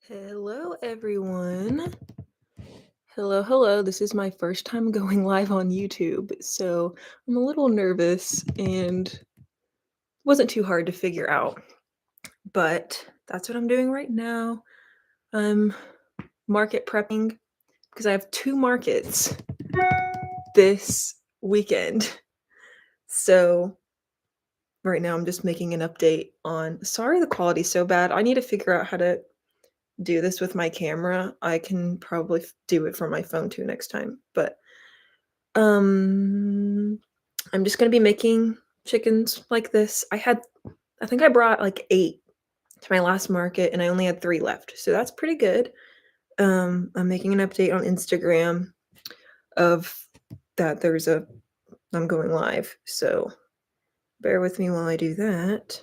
Hello, everyone. Hello. This is my first time going live on YouTube, so I'm a little nervous and wasn't too hard to figure out. But that's what I'm doing right now. I'm market prepping because I have 2 markets this weekend. So right now I'm just making an update on. Sorry the quality's so bad. I need to figure out how to do this with my camera. I can probably do it from my phone too next time, but I'm just gonna be making chickens like this. I think I brought like 8 to my last market and I only had 3 left, so that's pretty good. I'm making an update on Instagram of that I'm going live, so bear with me while I do that.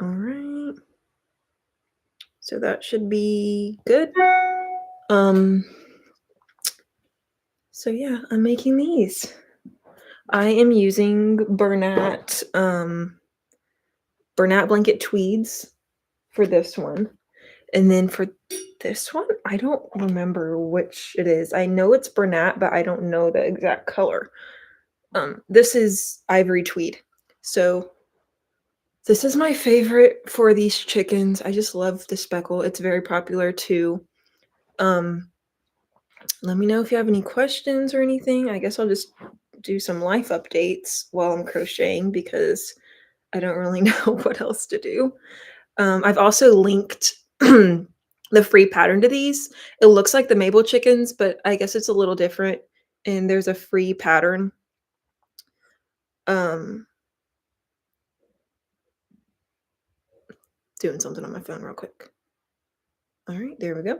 All right. So that should be good. So yeah, I'm making these. I am using Bernat blanket tweeds for this one. And then for this one, I don't remember which it is. I know it's Bernat, but I don't know the exact color. This is ivory tweed. So this is my favorite for these chickens. I just love the speckle. It's very popular too. Let me know if you have any questions or anything. I guess I'll just do some life updates while I'm crocheting because I don't really know what else to do. I've also linked the free pattern to these. It looks like the Mabel chickens, but I guess it's a little different. And there's a free pattern. Doing something on my phone real quick. All right, there we go.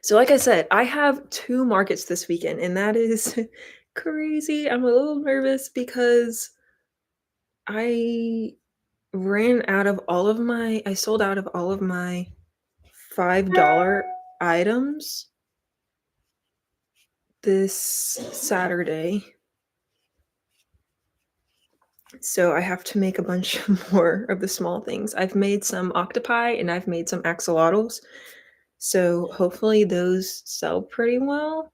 So like I said, I have 2 markets this weekend, and that is crazy. I'm a little nervous because I I sold out of all of my $5 items this Saturday. So I have to make a bunch more of the small things. I've made some octopi and I've made some axolotls. So hopefully those sell pretty well.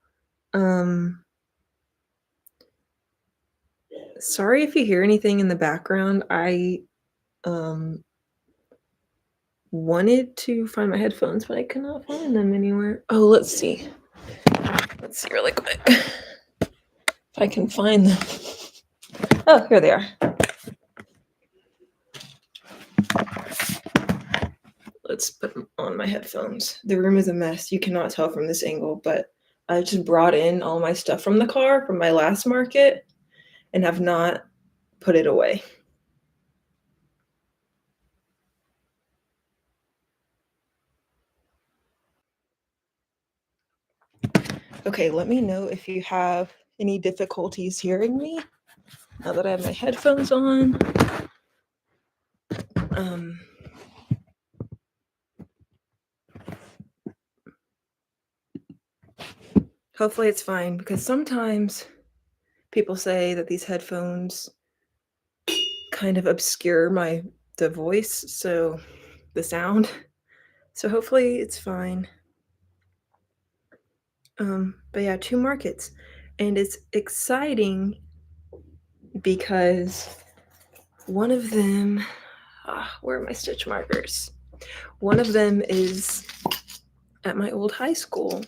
Sorry if you hear anything in the background. I wanted to find my headphones, but I cannot find them anywhere. Oh, let's see. Let's see really quick if I can find them. Oh, here they are. Let's put them on my headphones. The room is a mess. You cannot tell from this angle, but I just brought in all my stuff from the car from my last market and have not put it away. Okay, let me know if you have any difficulties hearing me now that I have my headphones on. Hopefully it's fine because sometimes people say that these headphones kind of obscure the voice, so the sound. So hopefully it's fine. But yeah, 2 markets. And it's exciting because one of them, where are my stitch markers? One of them is at my old high school.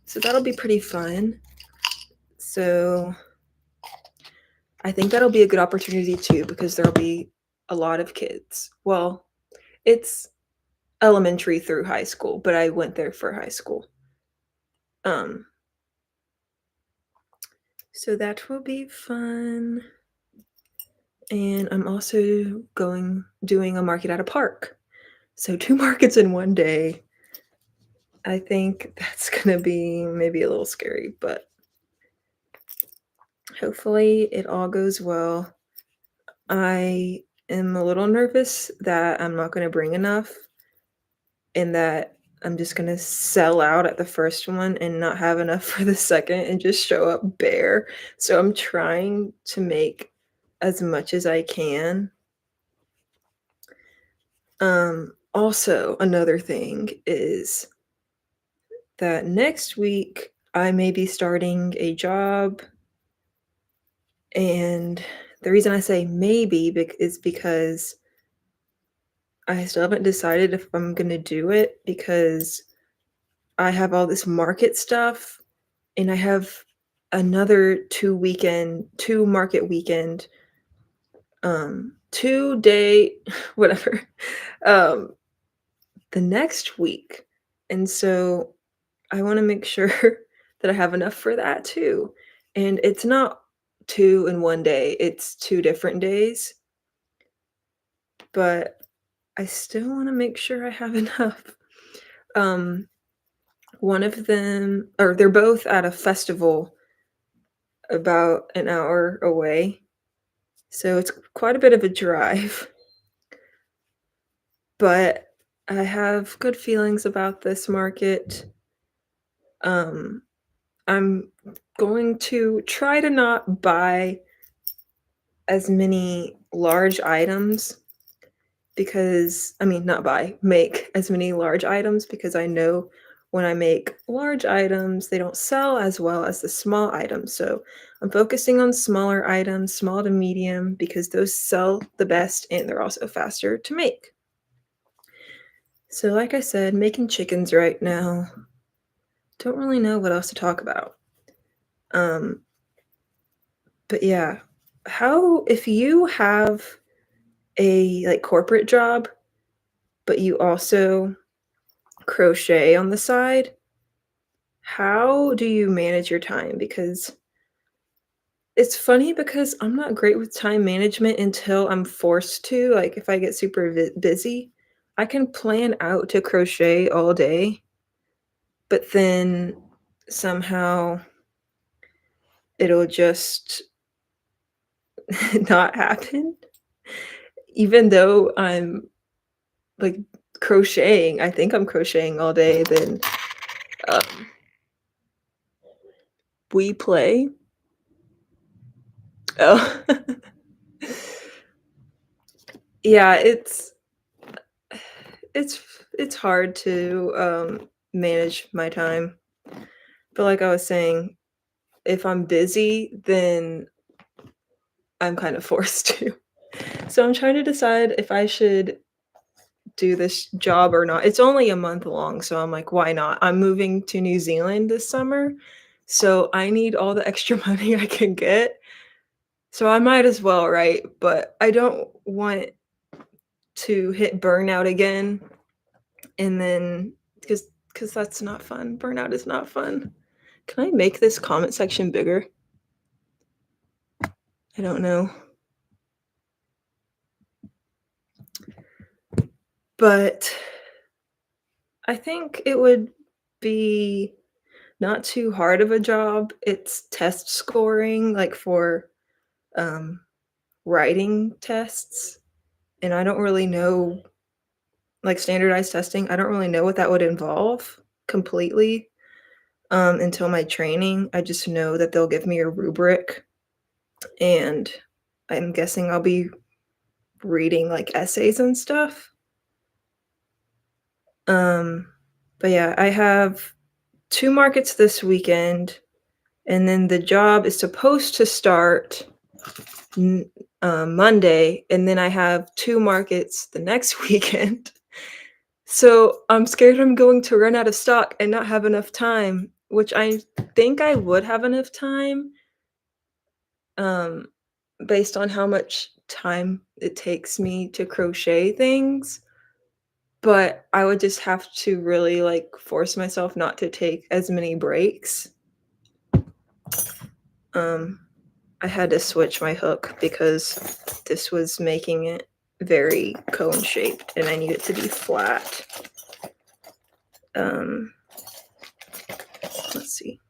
So that'll be pretty fun. So I think that'll be a good opportunity too, because there'll be a lot of kids. Well, it's elementary through high school, but I went there for high school. So that will be fun. And I'm also doing a market at a park. So 2 markets in one day. I think that's gonna be maybe a little scary, but hopefully it all goes well. I am a little nervous that I'm not gonna bring enough and that I'm just gonna sell out at the first one and not have enough for the second and just show up bare. So I'm trying to make as much as I can. Also, another thing is that next week I may be starting a job, and the reason I say maybe is because I still haven't decided if I'm gonna do it because I have all this market stuff and I have another 2 market weekend, 2-day whatever, um, the next week, and so I wanna make sure that I have enough for that too, and it's not 2 in 1 day, it's 2 different days, but I still wanna make sure I have enough. Um, one of them or they're both at a festival about an hour away, so it's quite a bit of a drive, but I have good feelings about this market. Um, I'm going to try to not buy as many large items because I mean, not buy, make as many large items because I know when I make large items, they don't sell as well as the small items. So I'm focusing on smaller items, small to medium, because those sell the best and they're also faster to make. So, like I said, making chickens right now. Don't really know what else to talk about. Um, but yeah, how if you have a like corporate job, but you also crochet on the side, how do you manage your time? Because it's funny because I'm not great with time management until I'm forced to, like, if I get super busy, I can plan out to crochet all day, but then somehow it'll just not happen. Even though I'm, like, crocheting, I think I'm crocheting all day, then, um, we play. Oh. Yeah, it's hard to, manage my time, but like I was saying, if I'm busy, then I'm kind of forced to. So I'm trying to decide if I should do this job or not. It's only a month long, so I'm like, "Why not?" I'm moving to New Zealand this summer, so I need all the extra money I can get, so I might as well, right? But I don't want to hit burnout again, and then because that's not fun. Burnout is not fun. Can I make this comment section bigger? I don't know. But I think it would be not too hard of a job. It's test scoring, like, for, um, writing tests, and I don't really know like, standardized testing, I don't really know what that would involve completely, until my training. I just know that they'll give me a rubric, and I'm guessing I'll be reading, like, essays and stuff. Um, but yeah, I have 2 markets this weekend, and then the job is supposed to start Monday, and then I have 2 markets the next weekend. So I'm scared I'm going to run out of stock and not have enough time, which I think I would have enough time, um, based on how much time it takes me to crochet things. But I would just have to really, like, force myself not to take as many breaks. Um, I had to switch my hook because this was making it very cone-shaped, and I need it to be flat. Um, let's see.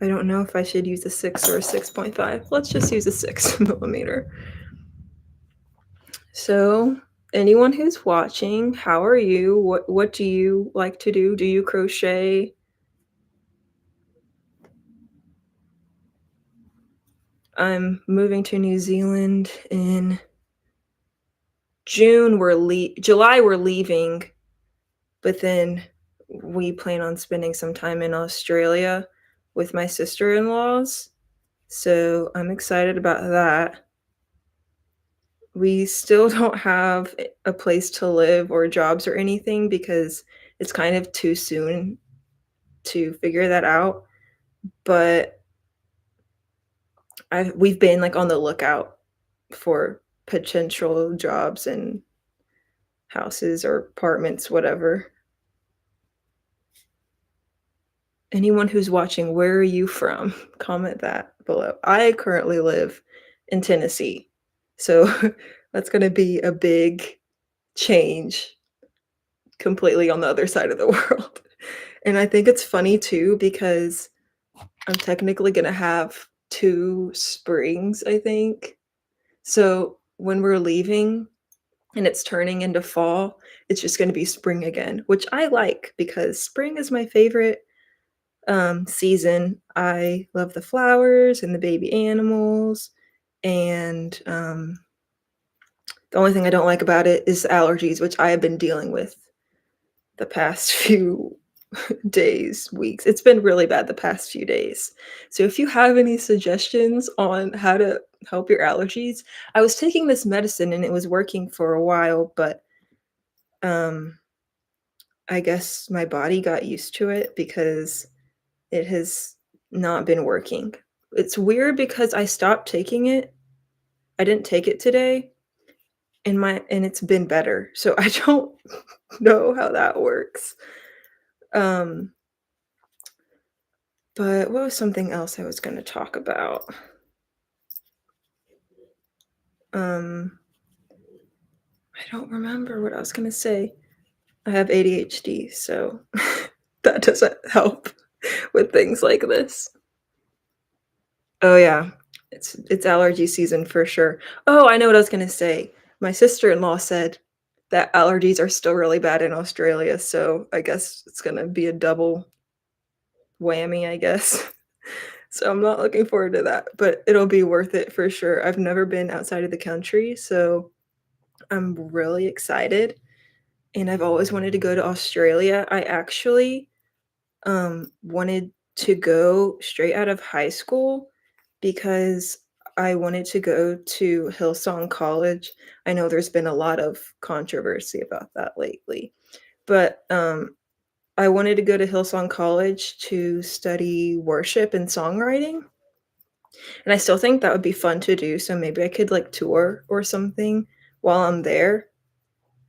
I don't know if I should use a 6 or a 6.5. Let's just use a 6 millimeter. So anyone who's watching, how are you? What do you like to do? Do you crochet? I'm moving to New Zealand in July we're leaving, but then we plan on spending some time in Australia with my sister-in-laws, so I'm excited about that. We still don't have a place to live or jobs or anything because it's kind of too soon to figure that out, but we've been, like, on the lookout for potential jobs and houses or apartments, whatever. Anyone who's watching, where are you from? Comment that below. I currently live in Tennessee, so that's gonna be a big change completely on the other side of the world. And I think it's funny too because I'm technically gonna have 2 springs, I think. So when we're leaving and it's turning into fall, it's just gonna be spring again, which I like because spring is my favorite season. I love the flowers and the baby animals, and the only thing I don't like about it is allergies, which I have been dealing with the past few days, weeks. It's been really bad the past few days. So if you have any suggestions on how to help your allergies, I was taking this medicine and it was working for a while, but um I guess my body got used to it because it has not been working. It's weird because I stopped taking it. I didn't take it today and it's been better. So I don't know how that works. Um, but what was something else I was gonna talk about? Um, I don't remember what I was gonna say. I have ADHD, so that doesn't help with things like this. Oh, yeah. It's allergy season for sure. Oh, I know what I was gonna say. My sister-in-law said that allergies are still really bad in Australia, so I guess it's gonna be a double whammy, I guess. So I'm not looking forward to that, but it'll be worth it for sure. I've never been outside of the country, so I'm really excited, and I've always wanted to go to Australia. I actually wanted to go straight out of high school because I wanted to go to Hillsong College. I know there's been a lot of controversy about that lately, but I wanted to go to Hillsong College to study worship and songwriting, and I still think that would be fun to do. So maybe I could like tour or something while I'm there.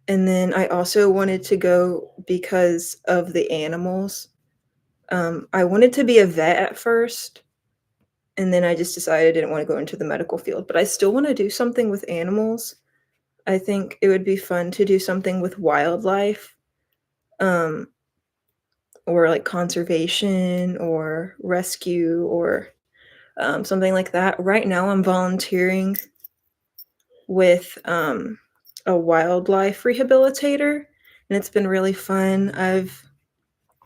And then I also wanted to go because of the animals. I wanted to be a vet at first, and then I just decided I didn't wanna go into the medical field, but I still wanna do something with animals. I think it would be fun to do something with wildlife, um, or, like, conservation or rescue or, something like that. Right now, I'm volunteering with, a wildlife rehabilitator, and it's been really fun. I've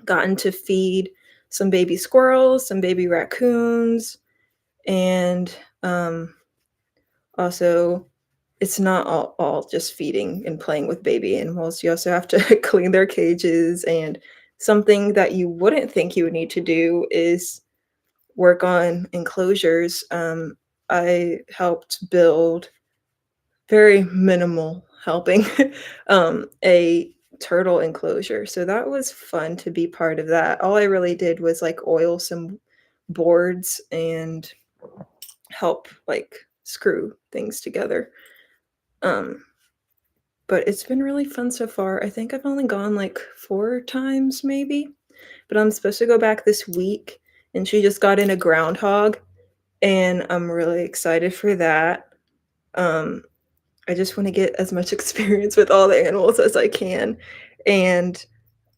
gotten to feed some baby squirrels, some baby raccoons, and also it's not all just feeding and playing with baby animals. You also have to clean their cages, and something that you wouldn't think you would need to do is work on enclosures. I helped build very minimal helping a turtle enclosure, so that was fun to be part of that. All I really did was like oil some boards and help, like, screw things together. Um, but it's been really fun so far. I think I've only gone, like, 4 times maybe, but I'm supposed to go back this week, and she just got in a groundhog, and I'm really excited for that. Um, I just wanna get as much experience with all the animals as I can, and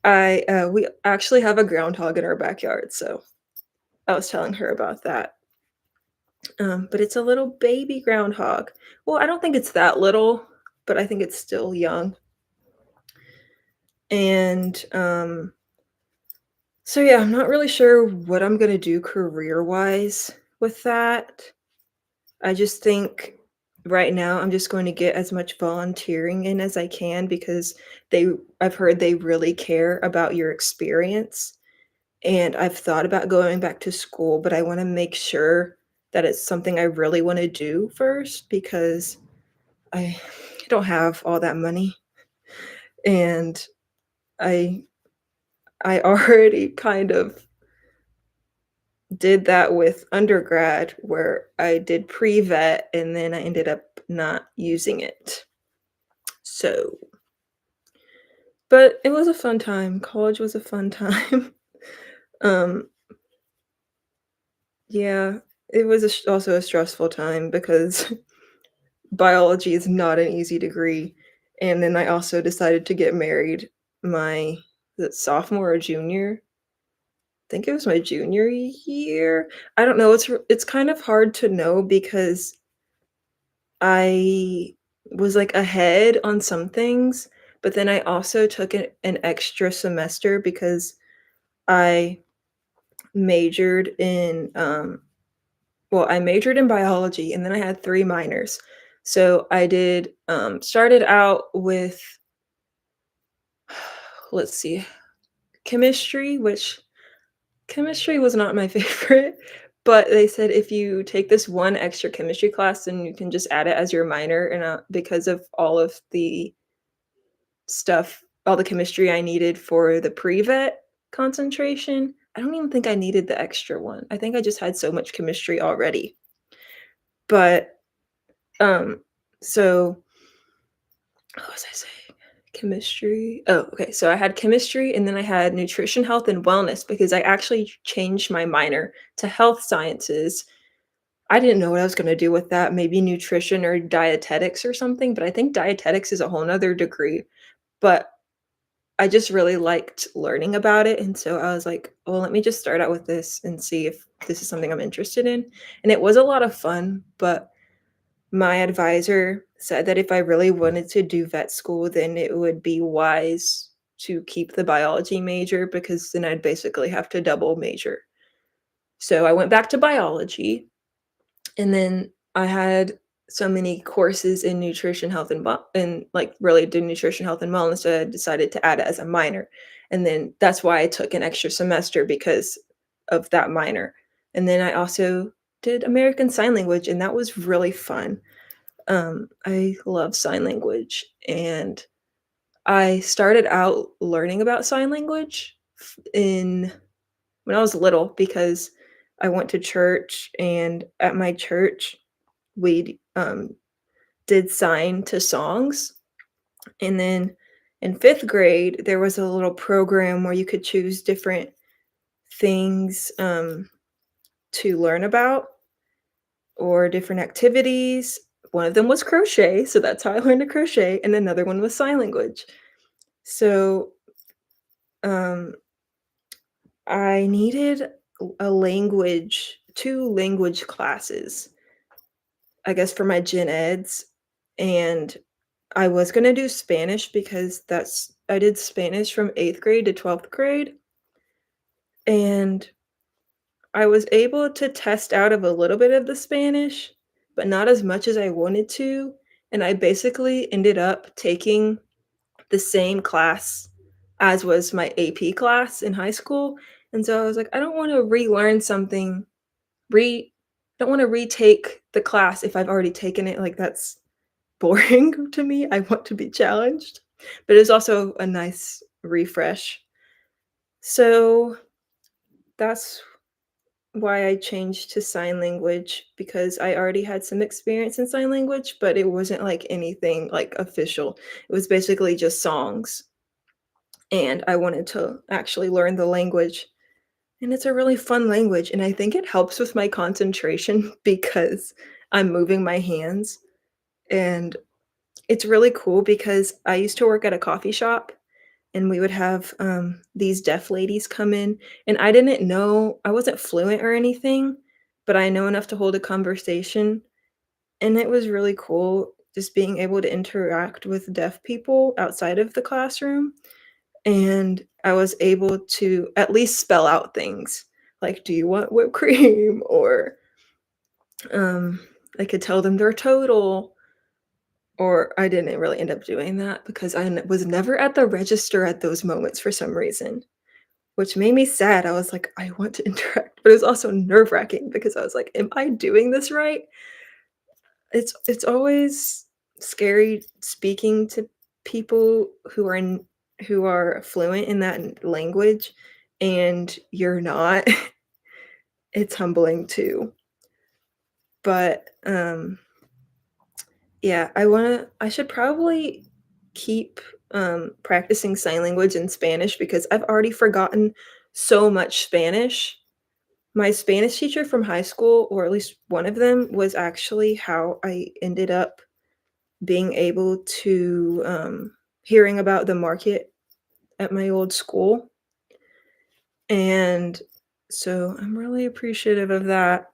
we actually have a groundhog in our backyard, so I was telling her about that. But it's a little baby groundhog. Well, I don't think it's that little. but I think it's still young. And so yeah, I'm not really sure what I'm gonna do career-wise with that. I just think right now I'm just going to get as much volunteering in as I can because they I've heard they really care about your experience. And I've thought about going back to school, but I wanna make sure that it's something I really wanna do first because I don't have all that money, and I I already kind of did that with undergrad where I did pre-vet and then I ended up not using it. So but it was a fun time. College was a fun time. Um, yeah, it was also a stressful time because biology is not an easy degree, and then I also decided to get married my is it sophomore or junior? I think it was my junior year. I don't know, it's kind of hard to know because I was, like, ahead on some things, but then I also took an extra semester because I majored in, well, I majored in biology, and then I had 3 minors. So I did, started out with let's see, chemistry, which chemistry was not my favorite, but they said if you take this one extra chemistry class, then you can just add it as your minor, and, because of all of the stuff all the chemistry I needed for the pre-vet concentration, I don't even think I needed the extra one. I think I just had so much chemistry already. But, um, so what was I saying? Chemistry. Oh, okay. So I had chemistry and then I had nutrition, health, and wellness because I actually changed my minor to health sciences. I didn't know what I was going to do with that, maybe nutrition or dietetics or something, but I think dietetics is a whole nother degree. But I just really liked learning about it. And so I was like, well, let me just start out with this and see if this is something I'm interested in. And it was a lot of fun, but my advisor said that if I really wanted to do vet school, then it would be wise to keep the biology major because then I'd basically have to double major. So I went back to biology, and then I had so many courses in nutrition, health, and like related to nutrition, health, and wellness that I decided to add it as a minor. And then that's why I took an extra semester because of that minor. And then I also did American Sign Language, and that was really fun. I love sign language, and I started out learning about sign language in when I was little because I went to church, and at my church, we did sign to songs. And then in 5th grade, there was a little program where you could choose different things to learn about or different activities. One of them was crochet, so that's how I learned to crochet, and another one was sign language. So, um, I needed a language 2 language classes, I guess, for my gen eds, and I was gonna do Spanish because that's I did Spanish from 8th grade to 12th grade, and I was able to test out of a little bit of the Spanish, but not as much as I wanted to, and I basically ended up taking the same class as was my AP class in high school, and so I was like, "I don't wanna relearn something, re don't wanna retake the class if I've already taken it, like, that's boring to me, I want to be challenged." But it's also a nice refresh. So, that's why I changed to sign language because I already had some experience in sign language, but it wasn't, like, anything, like, official. It was basically just songs, and I wanted to actually learn the language, and it's a really fun language, and I think it helps with my concentration because I'm moving my hands, and it's really cool because I used to work at a coffee shop, and we would have, these deaf ladies come in, and I didn't know I wasn't fluent or anything, but I know enough to hold a conversation, and it was really cool just being able to interact with deaf people outside of the classroom, and I was able to at least spell out things like, "Do you want whipped cream?" Or, um, I could tell them their total, or I didn't really end up doing that because was never at the register at those moments for some reason, which made me sad. I was like, "I want to interact," but it was also nerve-wracking because I was like, "Am I doing this right?" It's always scary speaking to people who are fluent in that language, and you're not. It's humbling too. But, yeah, I should probably keep, practicing sign language in Spanish because I've already forgotten so much Spanish. My Spanish teacher from high school, or at least one of them, was actually how I ended up being able to, hearing about the market at my old school, and so I'm really appreciative of that,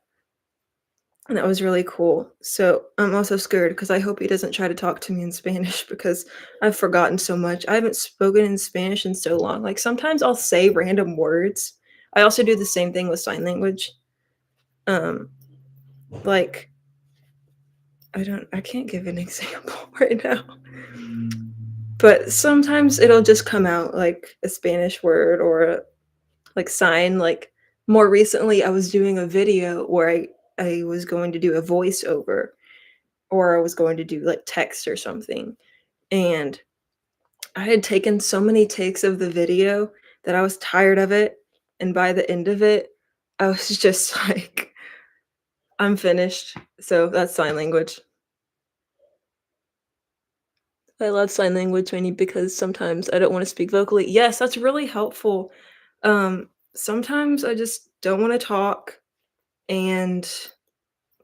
and that was really cool. So, I'm also scared because I hope he doesn't try to talk to me in Spanish because I've forgotten so much. I haven't spoken in Spanish in so long. Like, sometimes I'll say random words. I also do the same thing with sign language. Um, like, I can't give an example right now. But sometimes it'll just come out like a Spanish word or a like sign. Like more recently, I was doing a video where I was going to do a voiceover, or I was going to do like text or something. And I had taken so many takes of the video that I was tired of it. And by the end of it, I was just like, I'm finished. So that's sign language. I love sign language mainly because sometimes I don't wanna speak vocally. Yes, that's really helpful. Sometimes I just don't wanna talk, and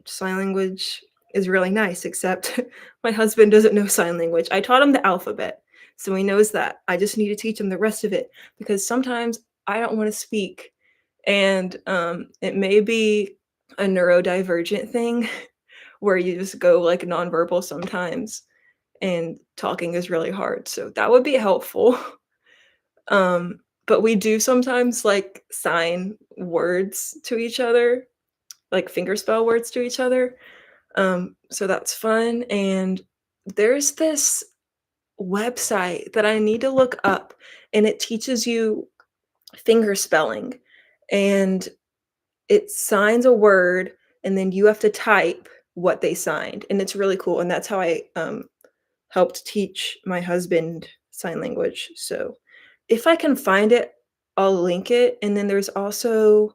sign language is really nice, except my husband doesn't know sign language. I taught him the alphabet, so he knows that. I just need to teach him the rest of it because sometimes I don't wanna speak, and, it may be a neurodivergent thing where you just go, like, nonverbal sometimes, and talking is really hard, so that would be helpful. But we do sometimes, like, sign words to each other, like, fingerspell words to each other, so that's fun, and there's this website that I need to look up, and it teaches you finger spelling, and it signs a word, and then you have to type what they signed, and it's really cool, and that's how I, helped teach my husband sign language. So if I can find it, I'll link it. And then there's also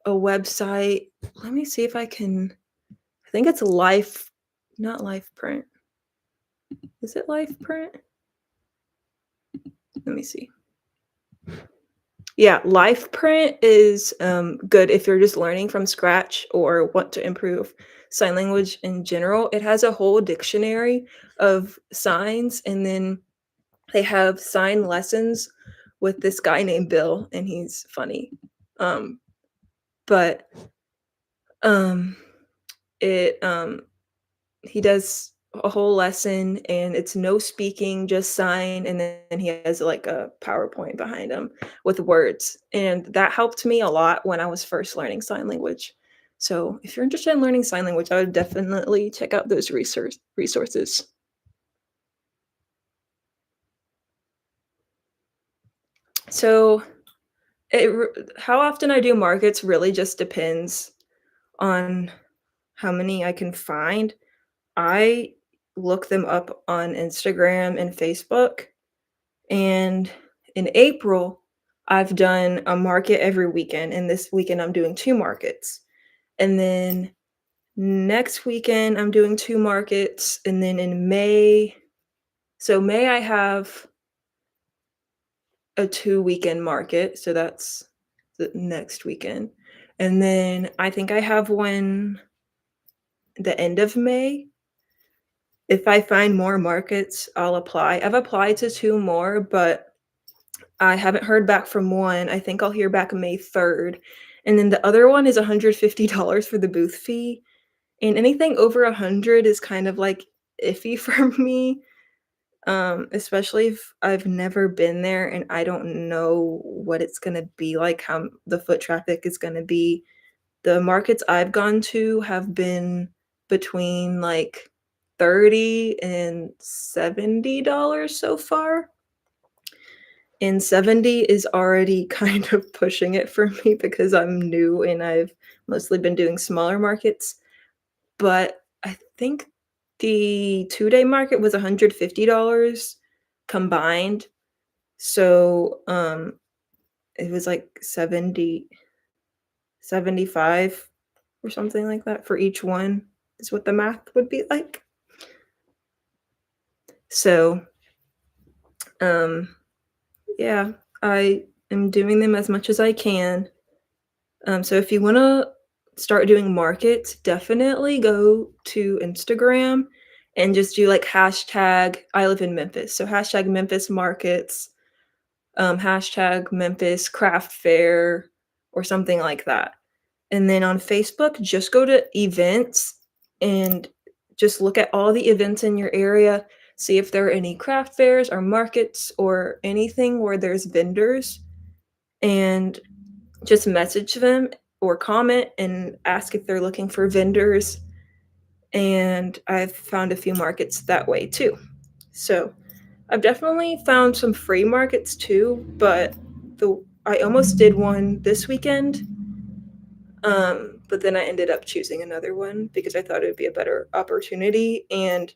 a website. Let me see if I can. I think it's Life, not Life Print. Is it Life Print? Let me see. Yeah, Life Print is good if you're just learning from scratch or want to improve sign language in general. It has a whole dictionary of signs, and then they have sign lessons with this guy named Bill, and he's funny. Um, but, um, it, he does a whole lesson, and it's no speaking, just sign, and then he has, like, a PowerPoint behind him with words, and that helped me a lot when I was first learning sign language. So, if you're interested in learning sign language, I would definitely check out those resources. So, it r how often I do markets really just depends on how many I can find. I look them up on Instagram and Facebook, and in April, I've done a market every weekend, and this weekend I'm doing 2 markets. And then next weekend, I'm doing 2 markets, and then in May, so May I have a 2-weekend market, so that's the next weekend. And then I think I have one the end of May. If I find more markets, I'll apply. I've applied to 2 more, but I haven't heard back from one. I think I'll hear back May 3rd. And then the other one is $150 for the booth fee, and anything over 100 is kind of like iffy for me, especially if I've never been there and I don't know what it's gonna be like, how the foot traffic is gonna be. The markets I've gone to have been between, like, 30 and $70 so far, and 70 is already kind of pushing it for me because I'm new and I've mostly been doing smaller markets, but I think the two-day market was $150 combined, so, it was, like, 75 or something like that for each one is what the math would be like. So, um, yeah, I am doing them as much as I can. So if you wanna start doing markets, definitely go to Instagram and just do, like, hashtag I live in Memphis, so hashtag Memphis markets, hashtag Memphis craft fair, or something like that. And then on Facebook, just go to events and just look at all the events in your area, see if there are any craft fairs or markets or anything where there's vendors, and just message them or comment and ask if they're looking for vendors. And I've found a few markets that way too. So I've definitely found some free markets too, but I almost did one this weekend, but then I ended up choosing another one because I thought it would be a better opportunity, and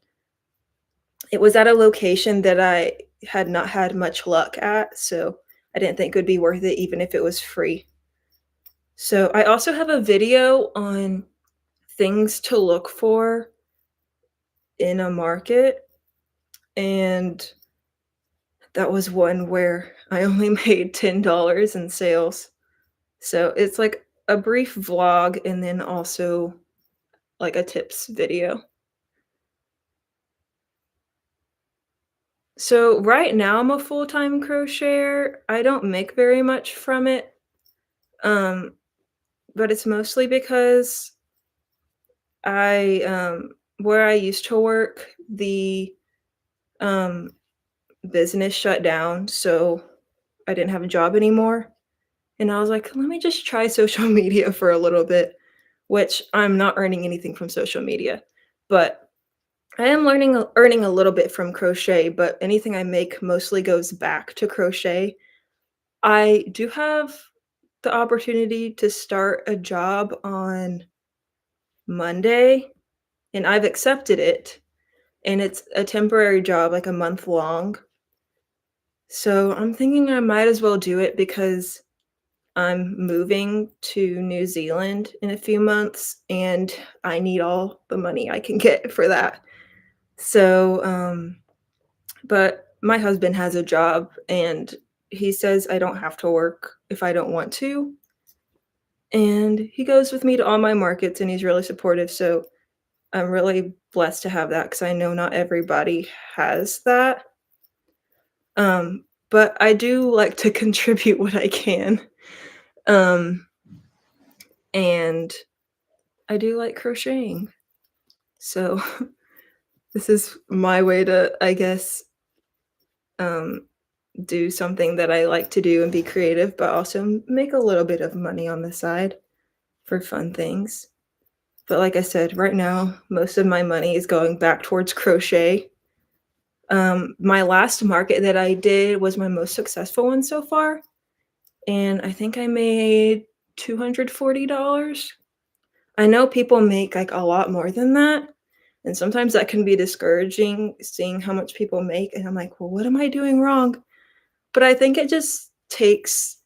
it was at a location that I had not had much luck at, so I didn't think it would be worth it even if it was free. So I also have a video on things to look for in a market, and that was one where I only made $10 in sales. So it's like a brief vlog and then also like a tips video. So right now I'm a full-time crocheter. I don't make very much from it, um, but it's mostly because where I used to work, the um, business shut down, so I didn't have a job anymore. And I was like, let me just try social media for a little bit, which I'm not earning anything from social media, but I am earning a little bit from crochet, but anything I make mostly goes back to crochet. I do have the opportunity to start a job on Monday, and I've accepted it, and it's a temporary job, like a month long. So I'm thinking I might as well do it because I'm moving to New Zealand in a few months, and I need all the money I can get for that. So, but my husband has a job, and he says I don't have to work if I don't want to, and he goes with me to all my markets, and he's really supportive, so I'm really blessed to have that because I know not everybody has that. But I do like to contribute what I can, um, and I do like crocheting. So this is my way to, I guess, um, do something that I like to do and be creative, but also make a little bit of money on the side for fun things. But like I said, right now, most of my money is going back towards crochet. My last market that I did was my most successful one so far, and I think I made $240. I know people make, like, a lot more than that, and sometimes that can be discouraging seeing how much people make, and I'm like, "Well, what am I doing wrong?" But I think it just takes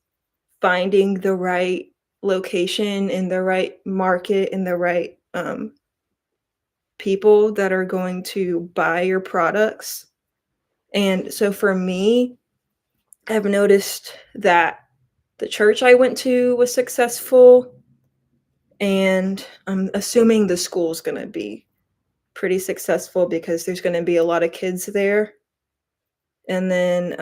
finding the right location and the right market and the right, people that are going to buy your products, and so for me, I've noticed that the church I went to was successful, and I'm assuming the school's gonna be pretty successful because there's gonna be a lot of kids there. And then,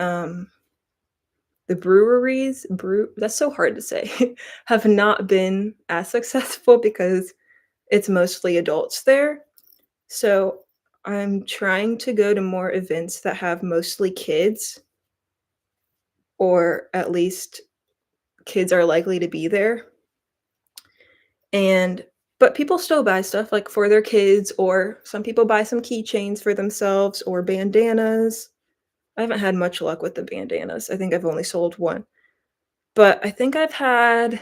the brew that's so hard to say, have not been as successful because it's mostly adults there. So, I'm trying to go to more events that have mostly kids, or at least kids are likely to be there. And but people still buy stuff like for their kids, or some people buy some keychains for themselves or bandanas. I haven't had much luck with the bandanas. I think I've only sold one. But I think I've had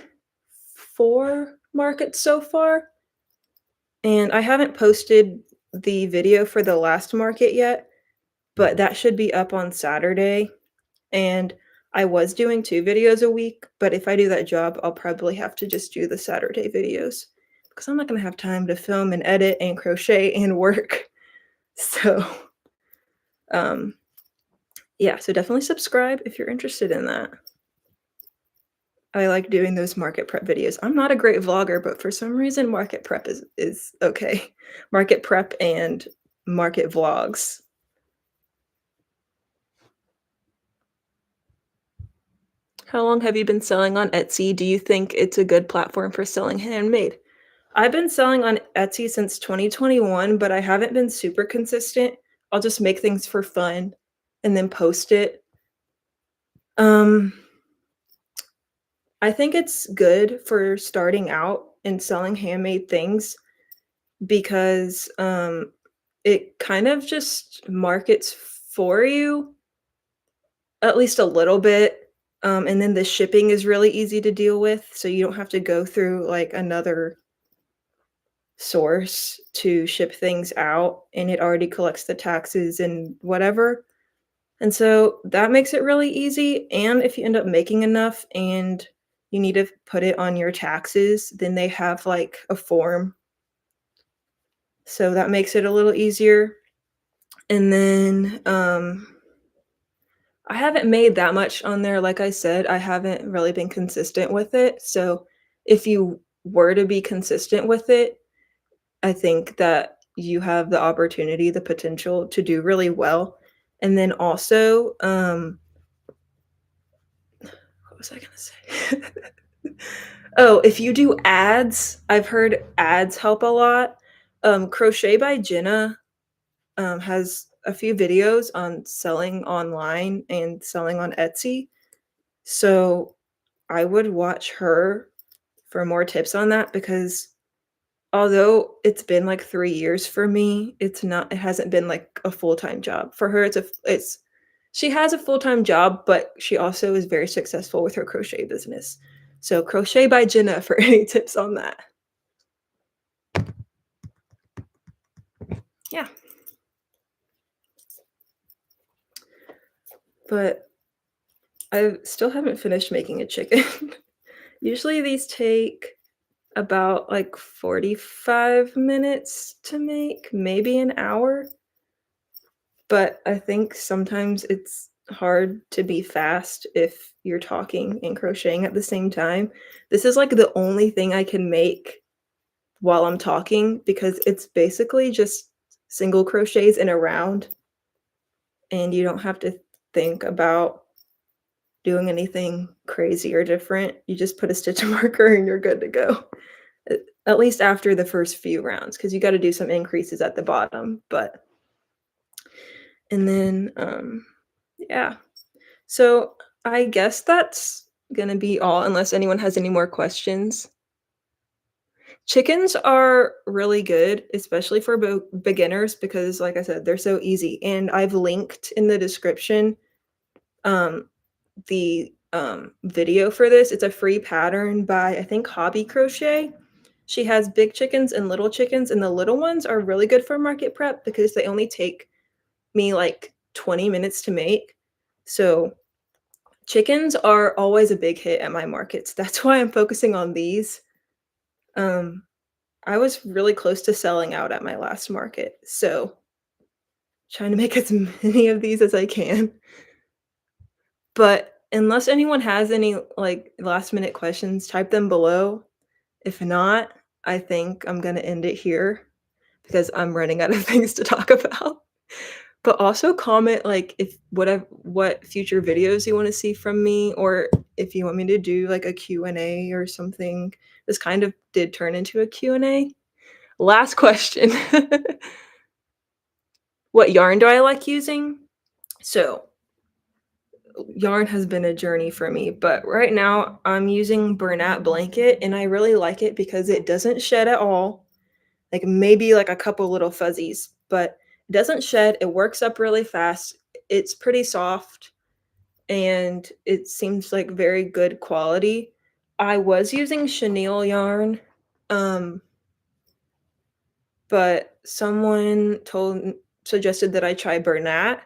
4 markets so far, and I haven't posted the video for the last market yet, but that should be up on Saturday. And I was doing 2 videos a week, but if I do that job, I'll probably have to just do the Saturday videos because I'm not gonna have time to film and edit and crochet and work. So, um, yeah, so definitely subscribe if you're interested in that. I like doing those market prep videos. I'm not a great vlogger, but for some reason, market prep is okay. Market prep and market vlogs. How long have you been selling on Etsy? Do you think it's a good platform for selling handmade? I've been selling on Etsy since 2021, but I haven't been super consistent. I'll just make things for fun and then post it. Um, I think it's good for starting out and selling handmade things because, it kind of just markets for you, at least a little bit, and then the shipping is really easy to deal with, so you don't have to go through, like, another source to ship things out, and it already collects the taxes and whatever, and so that makes it really easy, and if you end up making enough and you need to put it on your taxes, then they have, like, a form, so that makes it a little easier, and then, I haven't made that much on there, like I said, I haven't really been consistent with it, so if you were to be consistent with it, I think that you have the opportunity, the potential to do really well, and then also, what was I gonna say? Oh, if you do ads, I've heard ads help a lot. Crochet by Jenna, has a few videos on selling online and selling on Etsy, so I would watch her for more tips on that because although it's been, like, 3 years for me, it hasn't been, like, a full-time job. For her, it's she has a full-time job, but she also is very successful with her crochet business. So, Crochet by Jenna for any tips on that. Yeah, but I still haven't finished making a chicken. Usually these take about, like, 45 minutes to make, maybe an hour. But I think sometimes it's hard to be fast if you're talking and crocheting at the same time. This is, like, the only thing I can make while I'm talking because it's basically just single crochets in a round, and you don't have to think about doing anything crazy or different. You just put a stitch marker and you're good to go. At least after the first few rounds, because you gotta do some increases at the bottom, but and then, yeah. So, I guess that's gonna be all unless anyone has any more questions. Chickens are really good, especially for beginners because, like I said, they're so easy, and I've linked in the description, um, video for this. It's a free pattern by, I think, Hobby Crochet. She has big chickens and little chickens, and the little ones are really good for market prep because they only take me, like, 20 minutes to make. So chickens are always a big hit at my markets. That's why I'm focusing on these. Um, I was really close to selling out at my last market, so trying to make as many of these as I can. But unless anyone has any, like, last minute questions, type them below. If not, I think I'm gonna end it here because I'm running out of things to talk about. But also comment, like, if what future videos you wanna see from me, or if you want me to do, like, a Q&A or something. This kind of did turn into a Q&A. Last question. What yarn do I like using? So, yarn has been a journey for me, but right now I'm using Bernat blanket and I really like it because it doesn't shed at all. Like maybe like a couple little fuzzies, but it doesn't shed. It works up really fast. It's pretty soft and it seems like very good quality. I was using chenille yarn, um, but someone suggested that I try Bernat.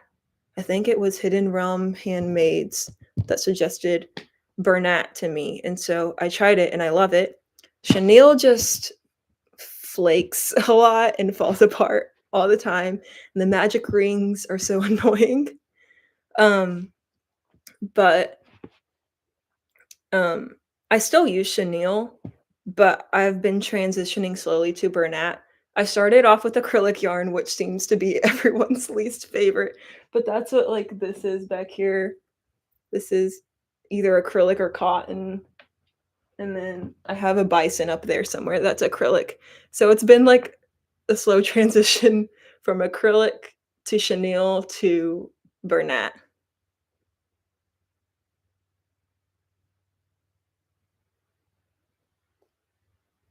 I think it was Hidden Realm Handmaids that suggested Bernat to me, and so I tried it and I love it. Chenille just flakes a lot and falls apart all the time, and the magic rings are so annoying. Um, but Um, I still use chenille, but I've been transitioning slowly to Bernat. I started off with acrylic yarn, which seems to be everyone's least favorite, but that's what like this is back here. This is either acrylic or cotton, and then I have a bison up there somewhere that's acrylic. So it's been like a slow transition from acrylic to chenille to Bernat.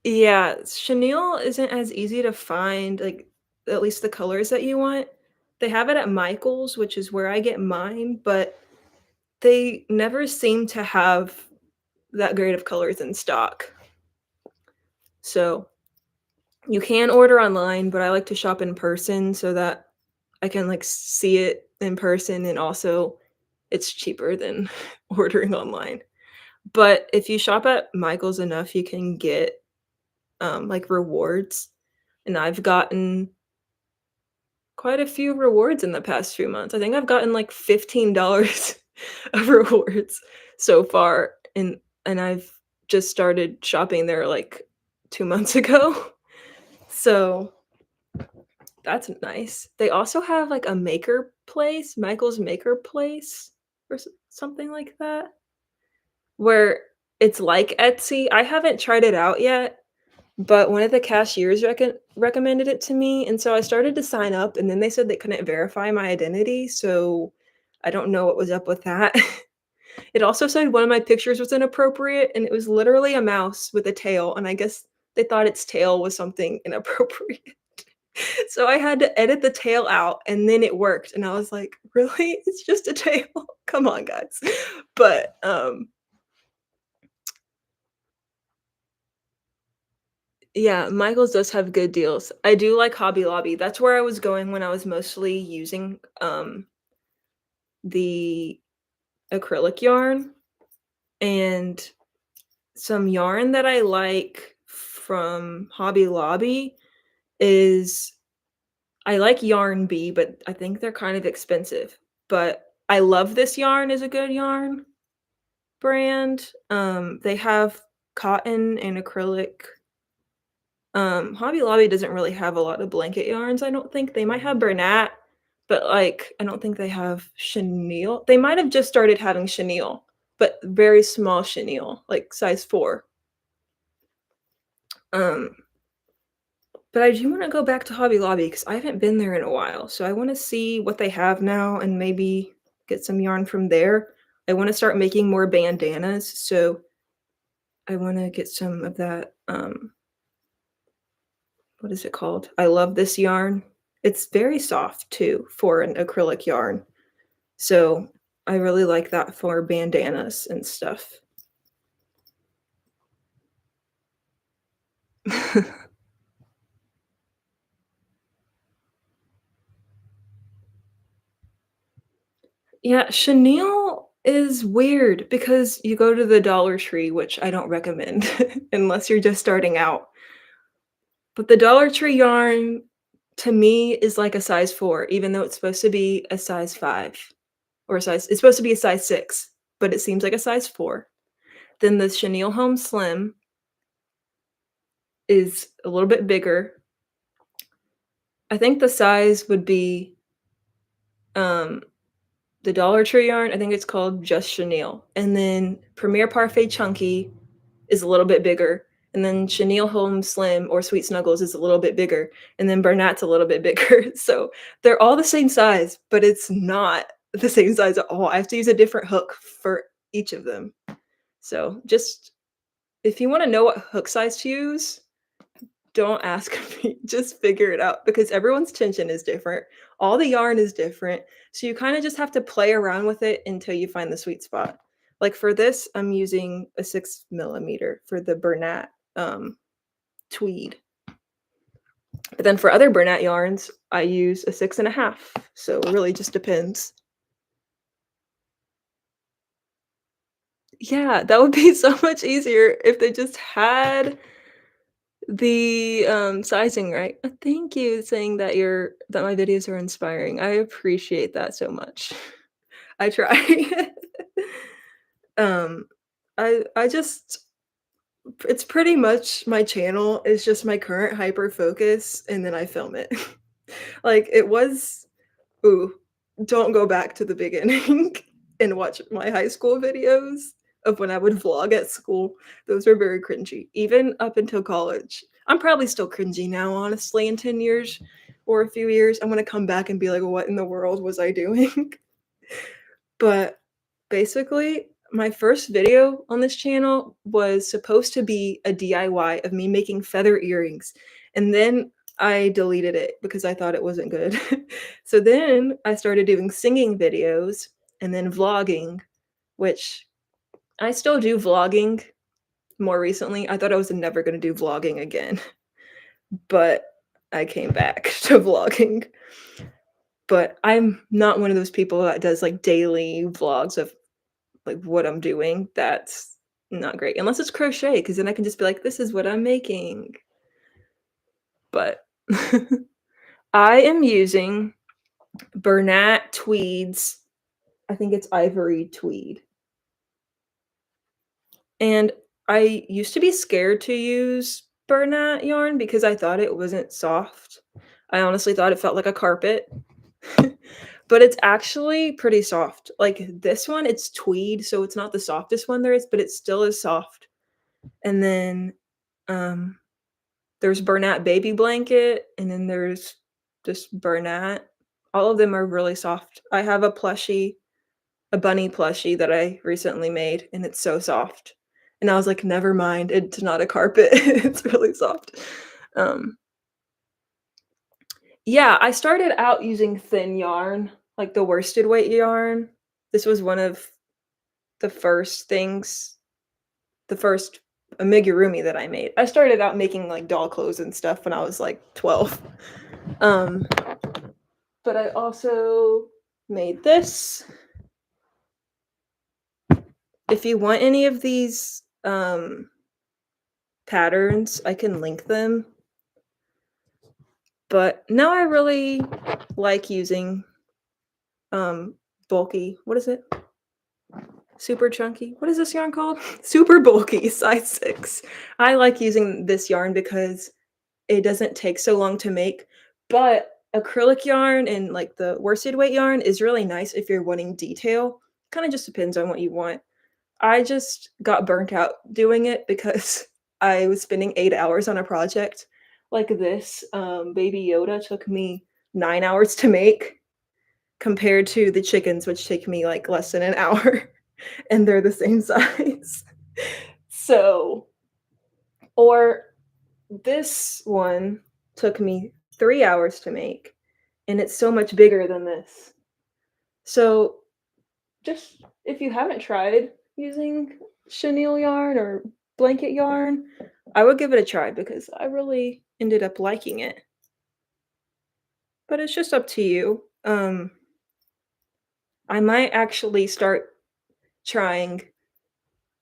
Yeah, chenille isn't as easy to find, like, at least the colors that you want. They have it at Michael's, which is where I get mine, but they never seem to have that great of colors in stock. So, you can order online, but I like to shop in person so that I can, like, see it in person, and also it's cheaper than ordering online. But if you shop at Michael's enough, you can get, like, rewards, and I've gotten quite a few rewards in the past few months. I think I've gotten like $15 of rewards so far, and I've just started shopping there like 2 months ago. So, that's nice. They also have like a maker place, Michael's Maker Place or something like that, where it's like Etsy. I haven't tried it out yet, but one of the cashiers recommended it to me, and so I started to sign up, and then they said they couldn't verify my identity, so I don't know what was up with that. It also said one of my pictures was inappropriate, and it was literally a mouse with a tail, and I guess they thought its tail was something inappropriate. So I had to edit the tail out, and then it worked, and I was like, "Really? It's just a tail? Come on, guys." But, yeah, Michael's does have good deals. I do like Hobby Lobby. That's where I was going when I was mostly using, the acrylic yarn, and some yarn that I like from Hobby Lobby is I like Yarn Bee, but I think they're kind of expensive, but I Love This Yarn is a good yarn brand. They have cotton and acrylic. Hobby Lobby doesn't really have a lot of blanket yarns, I don't think. They might have Bernat, but, like, I don't think they have chenille. They might have just started having chenille, but very small chenille, like size 4. Um, but I do wanna go back to Hobby Lobby because I haven't been there in a while, so I wanna see what they have now and maybe get some yarn from there. I wanna start making more bandanas, so I wanna get some of that, what is it called? I Love This Yarn. It's very soft too for an acrylic yarn. So, I really like that for bandanas and stuff. Yeah, chenille is weird because you go to the Dollar Tree, which I don't recommend unless you're just starting out. But the Dollar Tree yarn to me is like a size 4, even though it's supposed to be a size 5 or a size it's supposed to be a size 6, but it seems like a size 4. Then the Chenille Home Slim is a little bit bigger. I think the size would be, um, the Dollar Tree yarn, I think it's called Just Chenille, and then Premier Parfait Chunky is a little bit bigger, and then Chenille Home Slim or Sweet Snuggles is a little bit bigger, and then Bernat's a little bit bigger. So they're all the same size, but it's not the same size at all. I have to use a different hook for each of them. So just if you want to know what hook size to use, don't ask me. Just figure it out because everyone's tension is different. All the yarn is different. So you kind of just have to play around with it until you find the sweet spot. Like for this, I'm using a 6 millimeter for the Bernat tweed. But then for other Bernat yarns, I use a 6.5. So it really just depends. Yeah, that would be so much easier if they just had the, sizing right. Thank you saying that that my videos are inspiring. I appreciate that so much. I try. Um, I just it's pretty much my channel is just my current hyper focus, and then I film it. Like, it was ooh, don't go back to the beginning and watch my high school videos of when I would vlog at school. Those were very cringy, even up until college. I'm probably still cringy now, honestly, in 10 years or a few years. I'm gonna come back and be like, "What in the world was I doing?" But basically, my first video on this channel was supposed to be a DIY of me making feather earrings, and then I deleted it because I thought it wasn't good. So then I started doing singing videos and then vlogging, which I still do vlogging more recently. I thought I was never gonna do vlogging again, but I came back to vlogging. But I'm not one of those people that does, like, daily vlogs of like what I'm doing, that's not great. Unless it's crochet, because then I can just be like, "This is what I'm making." But I am using Bernat Tweeds. I think it's ivory tweed. And I used to be scared to use Bernat yarn because I thought it wasn't soft. I honestly thought it felt like a carpet. But it's actually pretty soft. Like this one, it's tweed, so it's not the softest one there is, but it still is soft. And then um there's Bernat Baby Blanket, and then there's just Bernat. All of them are really soft. I have a bunny plushie that I recently made, and it's so soft. And I was like, "Never mind, it's not a carpet, it's really soft." Um, yeah, I started out using thin yarn, like the worsted weight yarn. This was one of the first things the first amigurumi that I made. I started out making, like, doll clothes and stuff when I was, like, 12. Um, but I also made this. If you want any of these, patterns, I can link them. But now I really like using, bulky what is it? Super chunky? What is this yarn called? Super bulky, size 6. I like using this yarn because it doesn't take so long to make, but acrylic yarn and, like, the worsted weight yarn is really nice if you're wanting detail. Kinda just depends on what you want. I just got burnt out doing it because I was spending 8 hours on a project. Like this, Baby Yoda took me 9 hours to make compared to the chickens, which take me, like, less than an hour, and they're the same size. So or this one took me 3 hours to make, and it's so much bigger than this. So, just if you haven't tried using chenille yarn or blanket yarn, I would give it a try because I really ended up liking it. But it's just up to you. I might actually start trying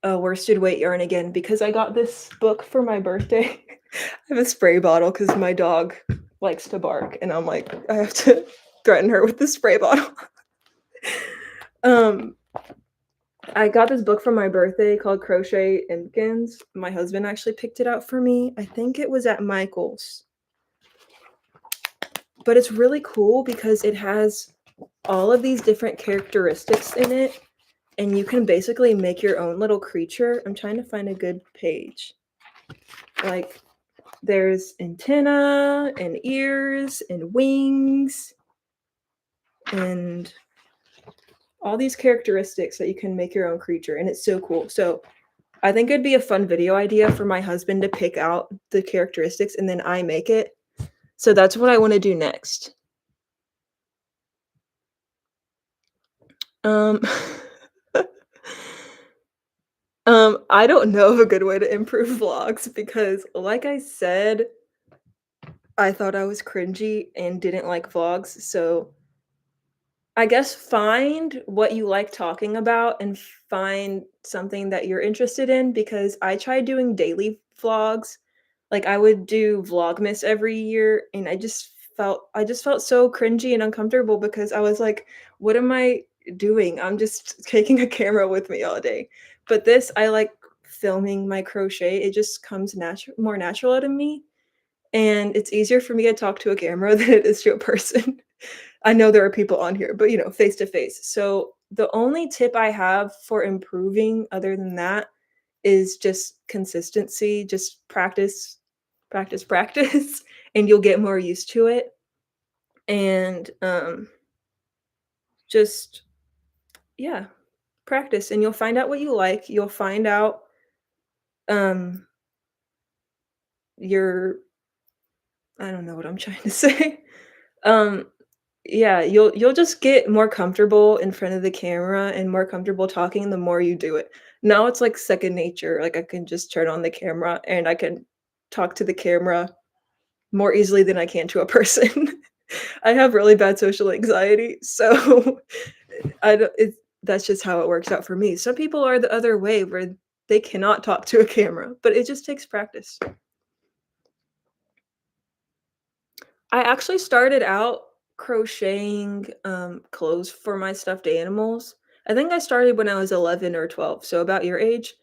a worsted weight yarn again because I got this book for my birthday. I have a spray bottle because my dog likes to bark, and I'm like, I have to threaten her with the spray bottle. Um, I got this book for my birthday called Crochet Impkins. My husband actually picked it out for me. I think it was at Michael's. But it's really cool because it has all of these different characteristics in it, and you can basically make your own little creature. I'm trying to find a good page. Like there's antenna and ears and wings and all these characteristics that you can make your own creature, and it's so cool. So I think it'd be a fun video idea for my husband to pick out the characteristics and then I make it. So that's what I want to do next. Um, I don't know of a good way to improve vlogs because, like I said, I thought I was cringy and didn't like vlogs. So I guess find what you like talking about and find something that you're interested in because I tried doing daily vlogs. Like I would do Vlogmas every year and I just felt so cringy and uncomfortable because I was like, what am I doing? I'm just taking a camera with me all day. But this I like filming my crochet. It just comes more natural out of me and it's easier for me to talk to a camera than it is to a person. I know there are people on here, but face to face. So the only tip I have for improving other than that is just consistency, just practice, practice, practice, and you'll get more used to it. And just yeah, practice and you'll find out what you like. You'll find out um your I don't know what I'm trying to say. Um Yeah, you'll just get more comfortable in front of the camera and more comfortable talking the more you do it. Now it's like second nature, like, I can just turn on the camera and I can talk to the camera more easily than I can to a person. I have really bad social anxiety, so I don't it's that's just how it works out for me. Some people are the other way where they cannot talk to a camera, but it just takes practice. I actually started out crocheting, clothes for my stuffed animals. I think I started when I was 11 or 12, so about your age,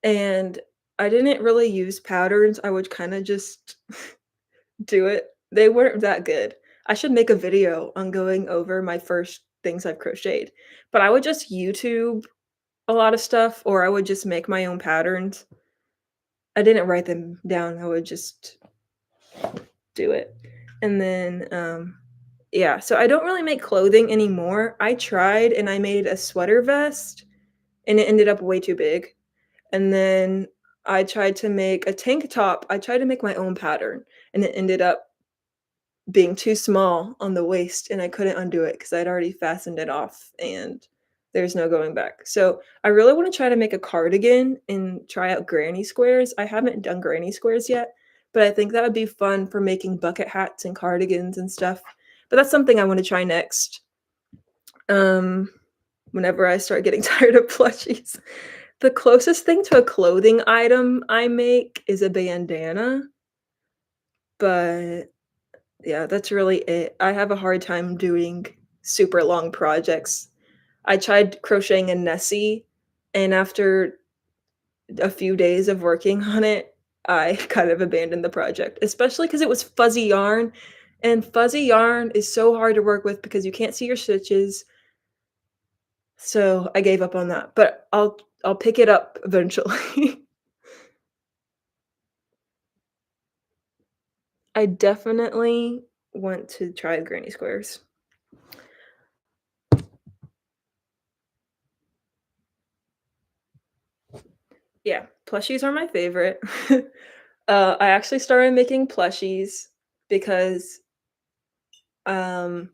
and I didn't really use patterns, I would kinda just do it. They weren't that good. I should make a video on going over my first things I've crocheted, but I would just YouTube a lot of stuff, or I would just make my own patterns. I didn't write them down, I would just do it. And then, yeah, so I don't really make clothing anymore. I tried and I made a sweater vest and it ended up way too big. And then I tried to make a tank top. I tried to make my own pattern and it ended up being too small on the waist and I couldn't undo it because I'd already fastened it off and there's no going back. So I really want to try to make a cardigan and try out granny squares. I haven't done granny squares yet, but I think that would be fun for making bucket hats and cardigans and stuff. But that's something I want to try next. Um, Whenever I start getting tired of plushies. The closest thing to a clothing item I make is a bandana, but yeah, that's really it. I have a hard time doing super long projects. I tried crocheting a Nessie, and after a few days of working on it, I kind of abandoned the project, especially because it was fuzzy yarn, and fuzzy yarn is so hard to work with because you can't see your stitches, so I gave up on that, but I'll pick it up eventually. I definitely want to try granny squares. Yeah, plushies are my favorite. I actually started making plushies because, um,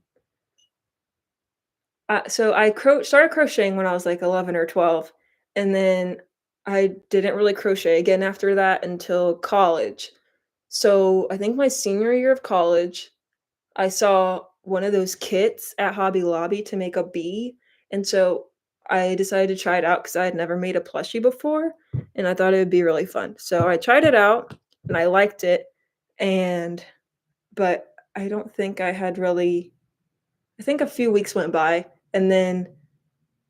so I started crocheting when I was, like, 11 or 12, and then I didn't really crochet again after that until college. So, I think my senior year of college, I saw one of those kits at Hobby Lobby to make a bee, and so I decided to try it out because I had never made a plushie before, and I thought it would be really fun. So I tried it out, and I liked it, and but I don't think I had really I think a few weeks went by, and then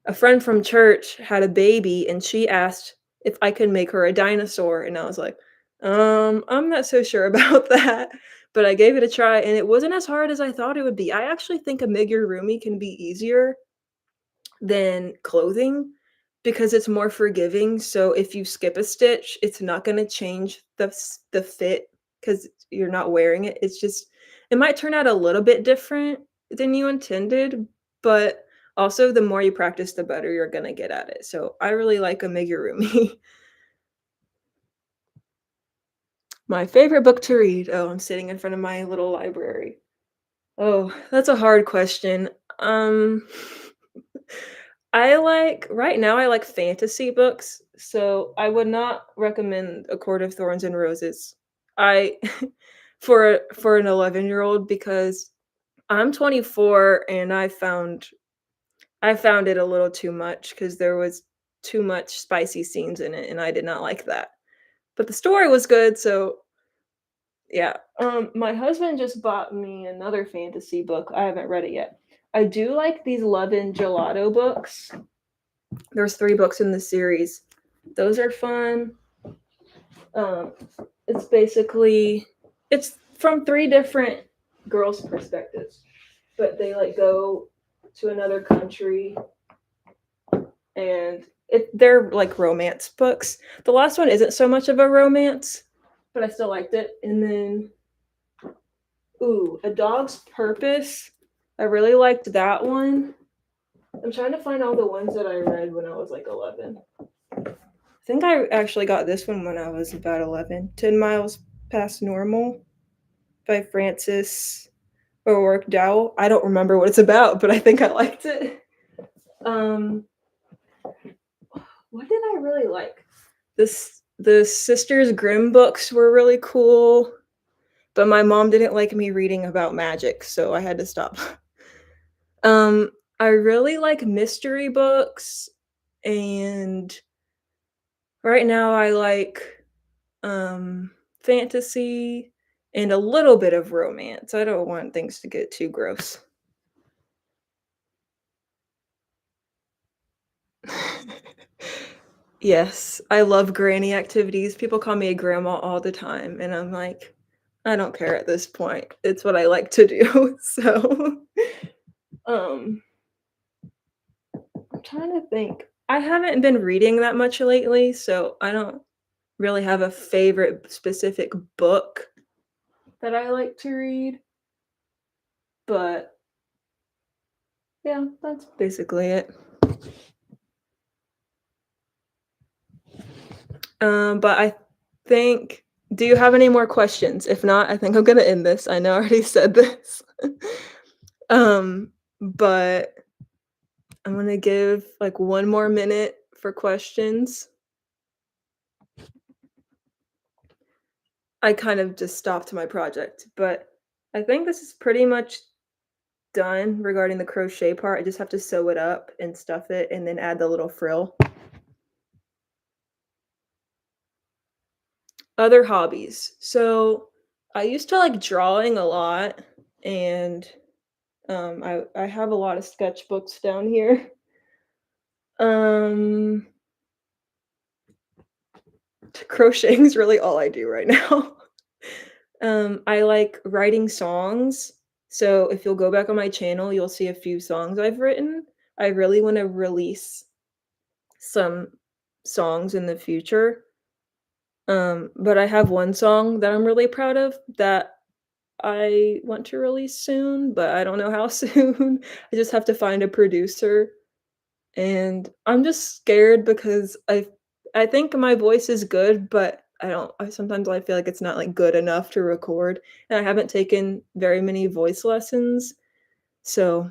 a friend from church had a baby, and she asked if I could make her a dinosaur, and I was like, I'm not so sure about that." But I gave it a try, and it wasn't as hard as I thought it would be. I actually think amigurumi can be easier than clothing because it's more forgiving, so if you skip a stitch, it's not gonna change the fit because you're not wearing it. It's just it might turn out a little bit different than you intended, but also the more you practice, the better you're gonna get at it. So I really like amigurumi. My favorite book to read. Oh, I'm sitting in front of my little library. Oh, that's a hard question. Um, right now I like fantasy books, so I would not recommend A Court of Thorns and Roses. I for an 11-year-old because I'm 24 and I found it a little too much because there was too much spicy scenes in it and I did not like that. But the story was good, so yeah. My husband just bought me another fantasy book. I haven't read it yet. I do like these Love and Gelato books. There's 3 books in the series. Those are fun. Um, it's basically it's from 3 different girls' perspectives, but they like go to another country and they're like romance books. The last one isn't so much of a romance, but I still liked it. And then ooh, A Dog's Purpose. I really liked that one. I'm trying to find all the ones that I read when I was like 11. I think I actually got this one when I was about 11. 10 Miles Past Normal by Frances O'Rourke Dowell. I don't remember what it's about, but I think I liked it. Um, what did I really like? The Sisters Grimm books were really cool, but my mom didn't like me reading about magic, so I had to stop. Um, I really like mystery books, and right now I like fantasy and a little bit of romance. I don't want things to get too gross. Yes, I love granny activities. People call me a grandma all the time, and I'm like, I don't care at this point. It's what I like to do. So, um, I'm trying to think. I haven't been reading that much lately, so I don't really have a favorite specific book that I like to read, but yeah, that's basically it. But I think do you have any more questions? If not, I think I'm gonna end this. I know I already said this. But I'm gonna give like 1 more minute for questions. I kind of just stopped my project, but I think this is pretty much done regarding the crochet part. I just have to sew it up and stuff it and then add the little frill. Other hobbies. So I used to like drawing a lot and I have a lot of sketchbooks down here. Um Crocheting is really all I do right now. I like writing songs. So if you'll go back on my channel, you'll see a few songs I've written. I really want to release some songs in the future. But I have one song that I'm really proud of that I want to release soon, but I don't know how soon. I just have to find a producer. And I'm just scared because I think my voice is good, but I sometimes I feel like it's not, like, good enough to record, and I haven't taken very many voice lessons, so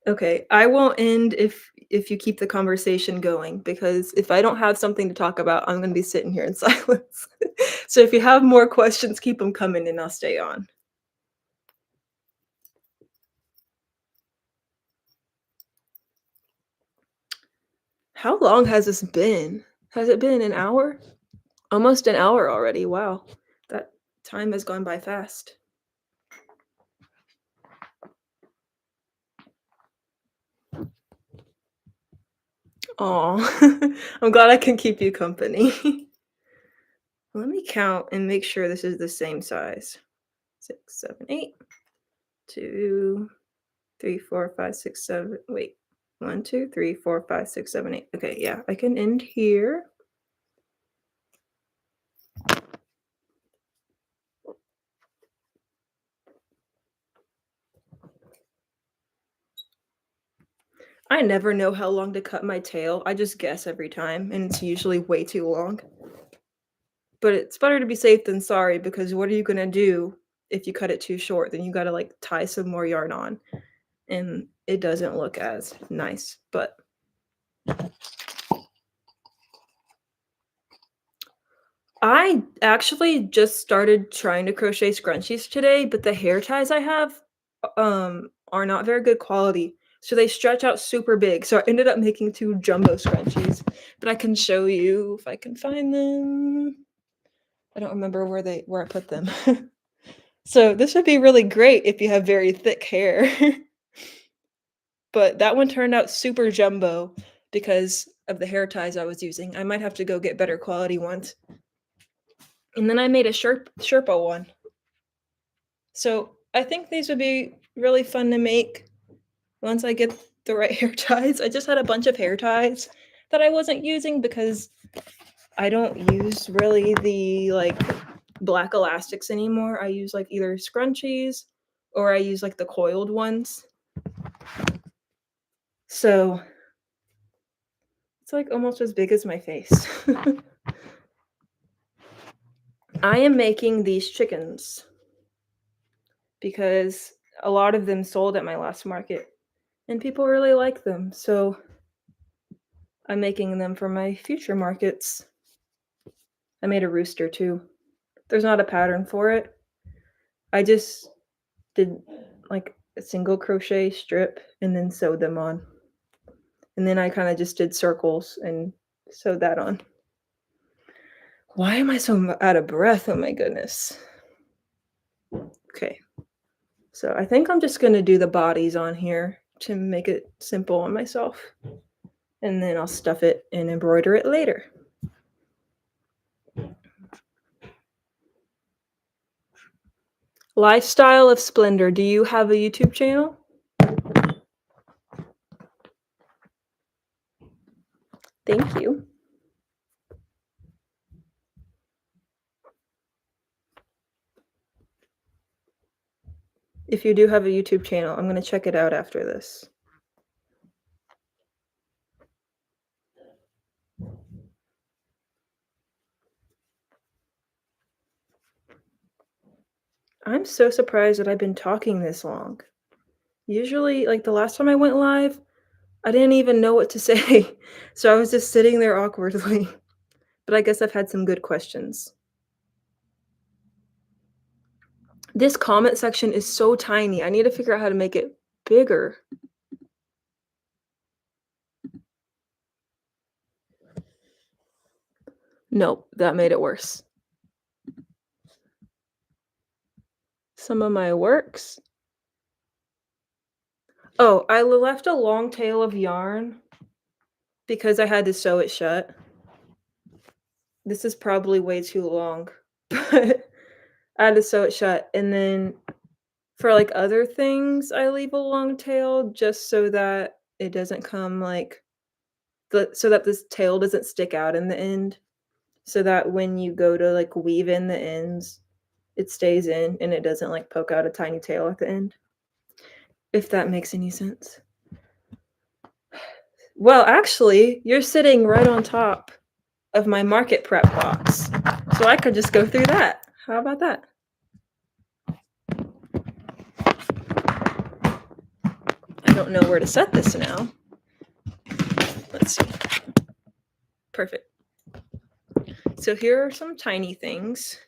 Okay, I won't end if you keep the conversation going, because if I don't have something to talk about, I'm gonna be sitting here in silence. So if you have more questions, keep them coming and I'll stay on. How long has this been? Has it been an hour? Almost an hour already, wow. That time has gone by fast. Aw, I'm glad I can keep you company. Let me count and make sure this is the same size. 6, 7, 8, 2, 3, 4, 5, 6, 7. Wait. 1, 2, 3, 4, 5, 6, 7, 8. Okay, yeah, I can end here. I never know how long to cut my tail. I just guess every time, and it's usually way too long. But it's better to be safe than sorry, because what are you gonna do if you cut it too short? Then you gotta, like, tie some more yarn on, and it doesn't look as nice, but I actually just started trying to crochet scrunchies today, but the hair ties I have, are not very good quality, so they stretch out super big, so I ended up making 2 jumbo scrunchies, but I can show you if I can find them. I don't remember where I put them. So, this would be really great if you have very thick hair. But that one turned out super jumbo because of the hair ties I was using. I might have to go get better quality ones. And then I made a Sherpa one. So I think these would be really fun to make once I get the right hair ties. I just had a bunch of hair ties that I wasn't using because I don't use really the like black elastics anymore. I use like either scrunchies or I use like the coiled ones. So it's like almost as big as my face. I am making these chickens because a lot of them sold at my last market and people really like them. So I'm making them for my future markets. I made a rooster too. There's not a pattern for it. I just did like a single crochet strip and then sewed them on. And then I kind of just did circles and sewed that on. Why am I so out of breath? Oh my goodness. Okay. So I think I'm just going to do the bodies on here to make it simple on myself. And then I'll stuff it and embroider it later. Lifestyle of Splendor. Do you have a YouTube channel? Thank you. If you do have a YouTube channel, I'm going to check it out after this. I'm so surprised that I've been talking this long. Usually, like the last time I went live, I didn't even know what to say. So I was just sitting there awkwardly. But I guess I've had some good questions. This comment section is so tiny. I need to figure out how to make it bigger. Nope, that made it worse. Some of my works. Oh, I left a long tail of yarn because I had to sew it shut. This is probably way too long, but I had to sew it shut. And then for like other things, I leave a long tail just so that it doesn't come like so that this tail doesn't stick out in the end. So that when you go to like weave in the ends, it stays in and it doesn't like poke out a tiny tail at the end. If that makes any sense. Well, actually, you're sitting right on top of my market prep box. So I could just go through that. How about that? I don't know where to set this now. Let's see. Perfect. So here are some tiny things.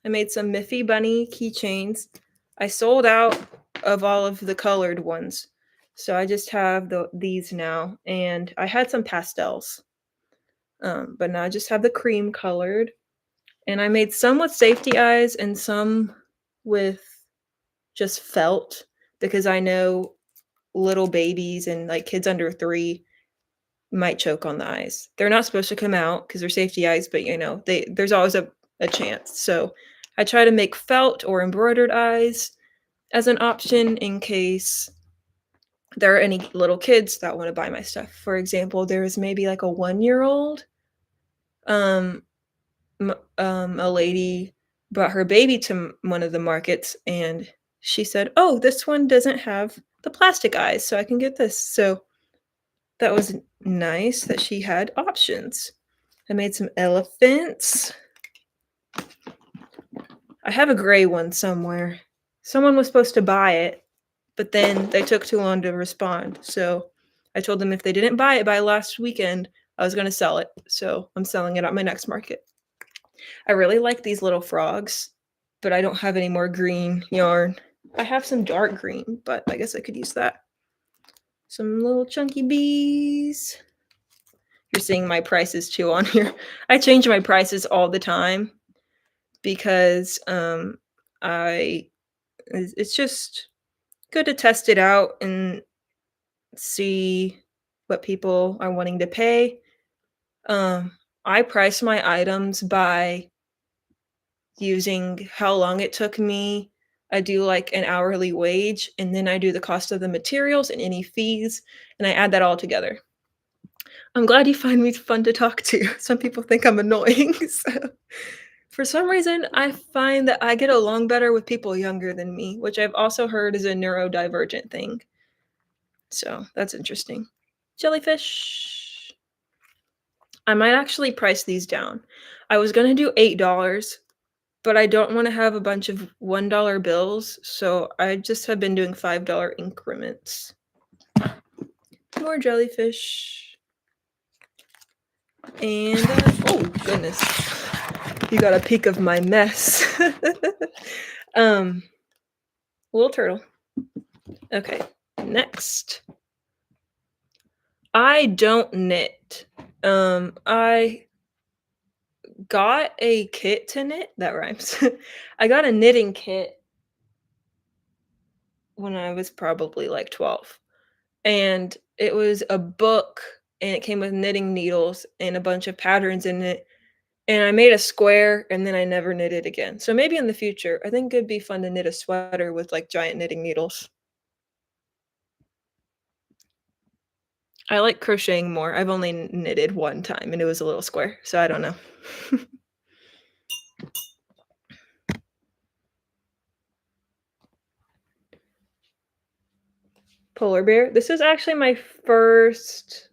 I made some Miffy Bunny keychains. I sold out of all of the colored ones. So I just have these now. And I had some pastels. But now I just have the cream colored. And I made some with safety eyes and some with just felt because I know little babies and like kids under 3 might choke on the eyes. They're not supposed to come out because they're safety eyes, but you know, there's always a chance. So I try to make felt or embroidered eyes. as an option in case there are any little kids that want to buy my stuff. For example, there was maybe like a 1-year-old. Um, a lady brought her baby to one of the markets, and she said, "Oh, this one doesn't have the plastic eyes, so I can get this." So that was nice that she had options. I made some elephants. I have a gray one somewhere. Someone was supposed to buy it, but then they took too long to respond. So I told them if they didn't buy it by last weekend, I was going to sell it. So I'm selling it at my next market. I really like these little frogs, but I don't have any more green yarn. I have some dark green, but I guess I could use that. Some little chunky bees. You're seeing my prices too on here. I change my prices all the time because it's just good to test it out and see what people are wanting to pay. I price my items by using how long it took me. I do like an hourly wage, and then I do the cost of the materials and any fees, and I add that all together. I'm glad you find me fun to talk to. Some people think I'm annoying. So for some reason, I find that I get along better with people younger than me, which I've also heard is a neurodivergent thing. So that's interesting. Jellyfish. I might actually price these down. I was going to do $8, but I don't want to have a bunch of $1 bills, so I just have been doing $5 increments. More jellyfish. And, oh goodness. You got a peek of my mess. Little turtle. Okay, next. I don't knit. I got a kit to knit. That rhymes. I got a knitting kit when I was probably like 12. And it was a book, and it came with knitting needles and a bunch of patterns in it. And I made a square, and then I never knitted again. So maybe in the future, I think it'd be fun to knit a sweater with like giant knitting needles. I like crocheting more. I've only knitted one time, and it was a little square, so I don't know. Polar bear. This is actually my first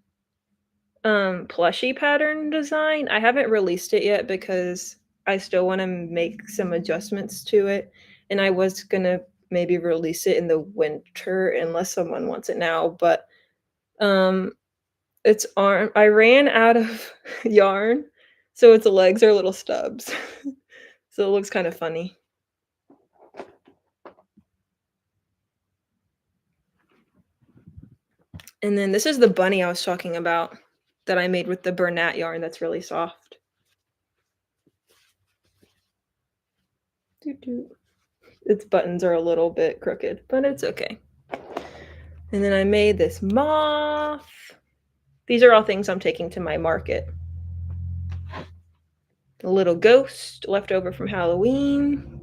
plushie pattern design. I haven't released it yet because I still want to make some adjustments to it, and I was gonna maybe release it in the winter unless someone wants it now, but its arm I ran out of yarn, so its legs are little stubs. So it looks kind of funny. And then this is the bunny I was talking about that I made with the Bernat yarn that's really soft. Its buttons are a little bit crooked, but it's okay. And then I made this moth. These are all things I'm taking to my market. A little ghost left over from Halloween.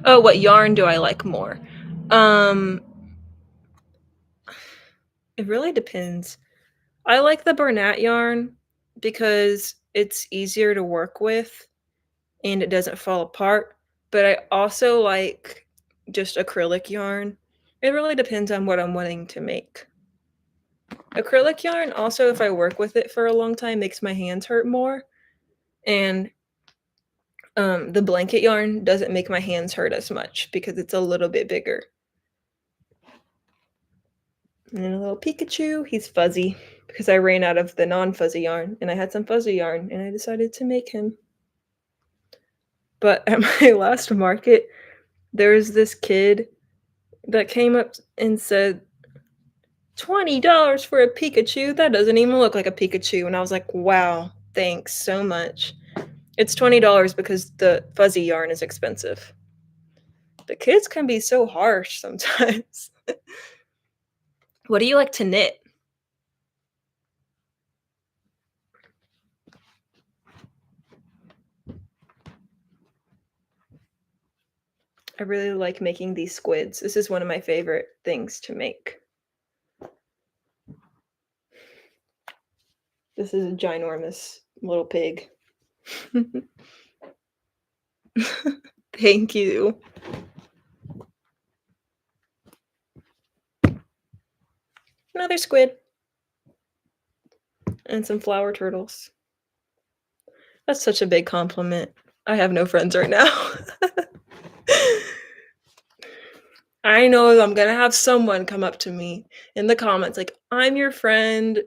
Oh, what yarn do I like more? It really depends. I like the Bernat yarn because it's easier to work with and it doesn't fall apart, but I also like just acrylic yarn. It really depends on what I'm wanting to make. Acrylic yarn also, if I work with it for a long time, makes my hands hurt more, and the blanket yarn doesn't make my hands hurt as much because it's a little bit bigger. And then a little Pikachu, he's fuzzy because I ran out of the non-fuzzy yarn and I had some fuzzy yarn and I decided to make him. But at my last market, there was this kid that came up and said, $20 for a Pikachu? That doesn't even look like a Pikachu. And I was like, wow, thanks so much. It's $20 because the fuzzy yarn is expensive. The kids can be so harsh sometimes. What do you like to knit? I really like making these squids. This is one of my favorite things to make. This is a ginormous little pig. Thank you. Another squid. And some flower turtles. That's such a big compliment. I have no friends right now. I know I'm gonna have someone come up to me in the comments like, "I'm your friend,"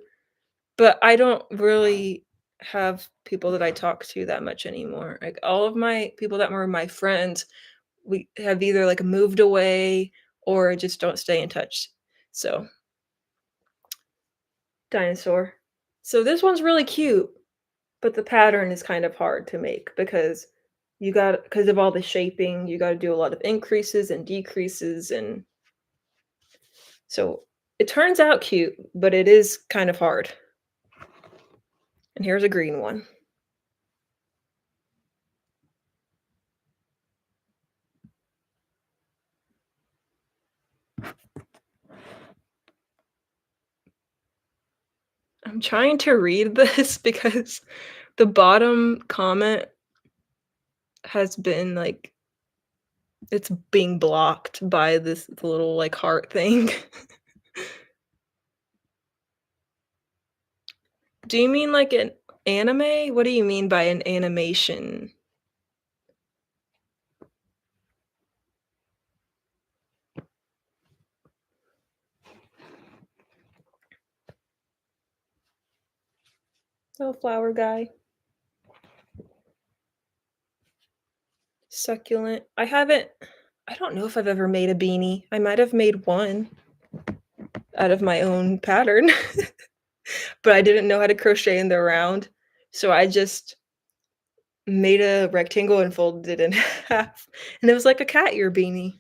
but I don't really have people that I talk to that much anymore. Like, all of my people that were my friends, we have either, like, moved away or just don't stay in touch. So, dinosaur. So this one's really cute, but the pattern is kind of hard to make because because of all the shaping, you gotta do a lot of increases and decreases, and so it turns out cute, but it is kind of hard. And here's a green one. I'm trying to read this because the bottom comment has been, like, it's being blocked by this little, like, heart thing. Do you mean like an anime? What do you mean by an animation? Oh, flower guy. Succulent. I don't know if I've ever made a beanie. I might have made one out of my own pattern, but I didn't know how to crochet in the round, so I just made a rectangle and folded it in half, and it was like a cat ear beanie.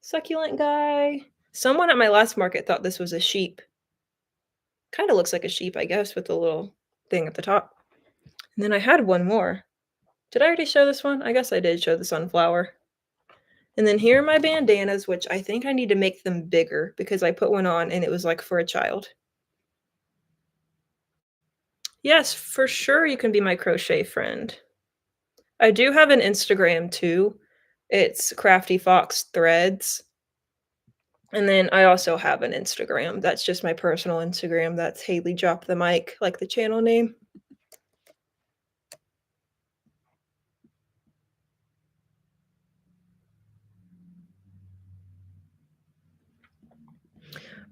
Succulent guy. Someone at my last market thought this was a sheep. Kinda looks like a sheep, I guess, with the little thing at the top. And then I had one more. Did I already show this one? I guess I did show the sunflower. And then here are my bandanas, which I think I need to make them bigger because I put one on and it was, like, for a child. Yes, for sure you can be my crochet friend. I do have an Instagram too. It's Crafty Fox Threads. And then I also have an Instagram. That's just my personal Instagram. That's Haley Drop the Mic, like the channel name.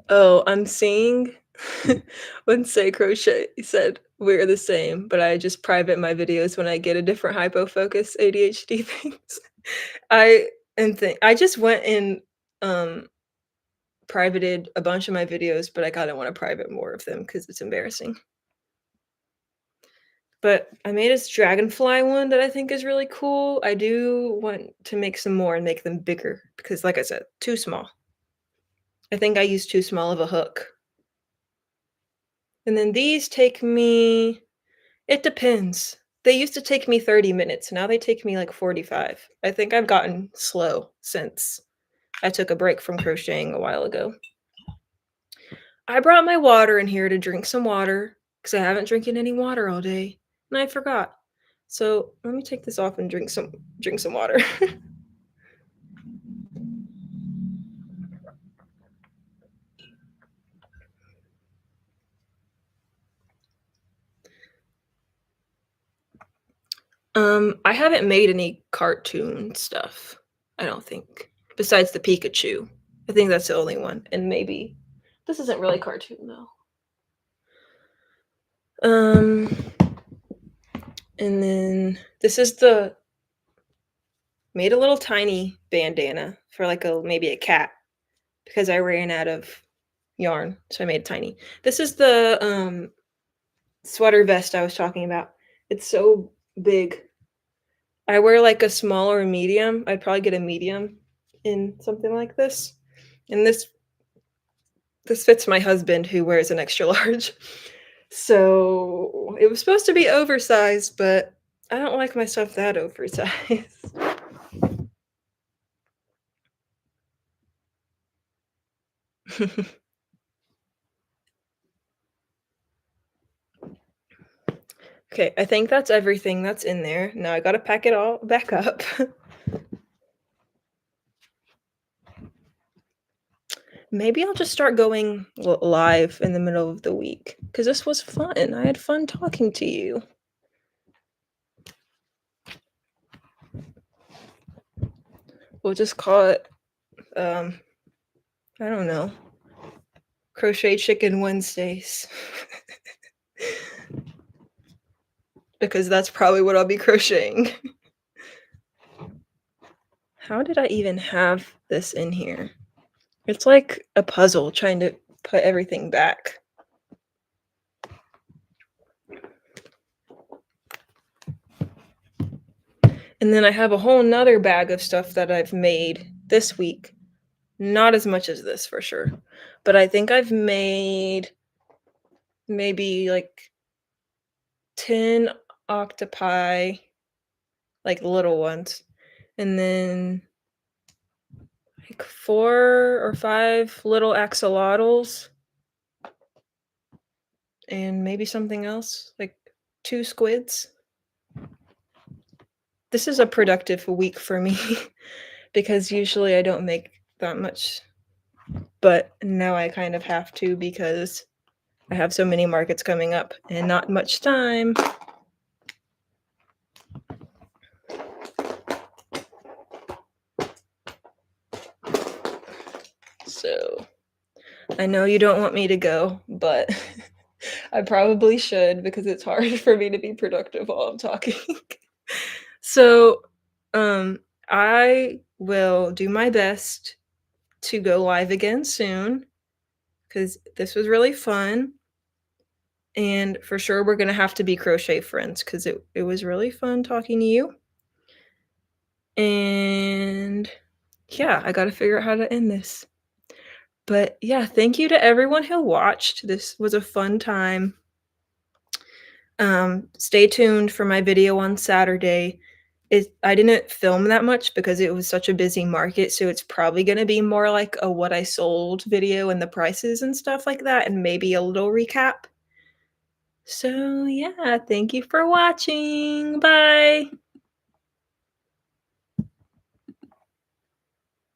Oh, I'm seeing when Say Crochet said we're the same, but I just private my videos when I get a different hypo focus ADHD things. I I just went and privated a bunch of my videos, but I kinda wanna private more of them because it's embarrassing. But I made this dragonfly one that I think is really cool. I do want to make some more and make them bigger because, like I said, too small. I think I used too small of a hook. And then these take me it depends. They used to take me 30 minutes, now they take me, like, 45. I think I've gotten slow since I took a break from crocheting a while ago. I brought my water in here to drink some water because I haven't drinking any water all day, and I forgot. So, let me take this off and drink some water. I haven't made any cartoon stuff, I don't think, besides the Pikachu. I think that's the only one, and maybe this isn't really cartoon, though. Um, and then this is the made a little tiny bandana for, like, maybe a cat because I ran out of yarn, so I made it tiny. This is the, sweater vest I was talking about. It's so big. I wear, like, a small or a medium. I'd probably get a medium in something like this, and this fits my husband who wears an extra large. So, it was supposed to be oversized, but I don't like my stuff that oversized. Okay, I think that's everything that's in there. Now I gotta pack it all back up. Maybe I'll just start going live in the middle of the week because this was fun. I had fun talking to you. We'll just call it, um, I don't know, Crochet Chicken Wednesdays. Because that's probably what I'll be crocheting. How did I even have this in here? It's like a puzzle trying to put everything back. And then I have a whole nother bag of stuff that I've made this week. Not as much as this for sure, but I think I've made maybe like 10 octopi, like little ones, and then like 4 or 5 little axolotls, and maybe something else, like 2 squids. This is a productive week for me because usually I don't make that much, but now I kind of have to because I have so many markets coming up and not much time. So I know you don't want me to go, but I probably should because it's hard for me to be productive while I'm talking. So, I will do my best to go live again soon because this was really fun. And for sure, we're gonna have to be crochet friends because it was really fun talking to you. And yeah, I gotta figure out how to end this. But yeah, thank you to everyone who watched. This was a fun time. Stay tuned for my video on Saturday. I didn't film that much because it was such a busy market, so it's probably gonna be more like a what I sold video and the prices and stuff like that, and maybe a little recap. So yeah, thank you for watching. Bye.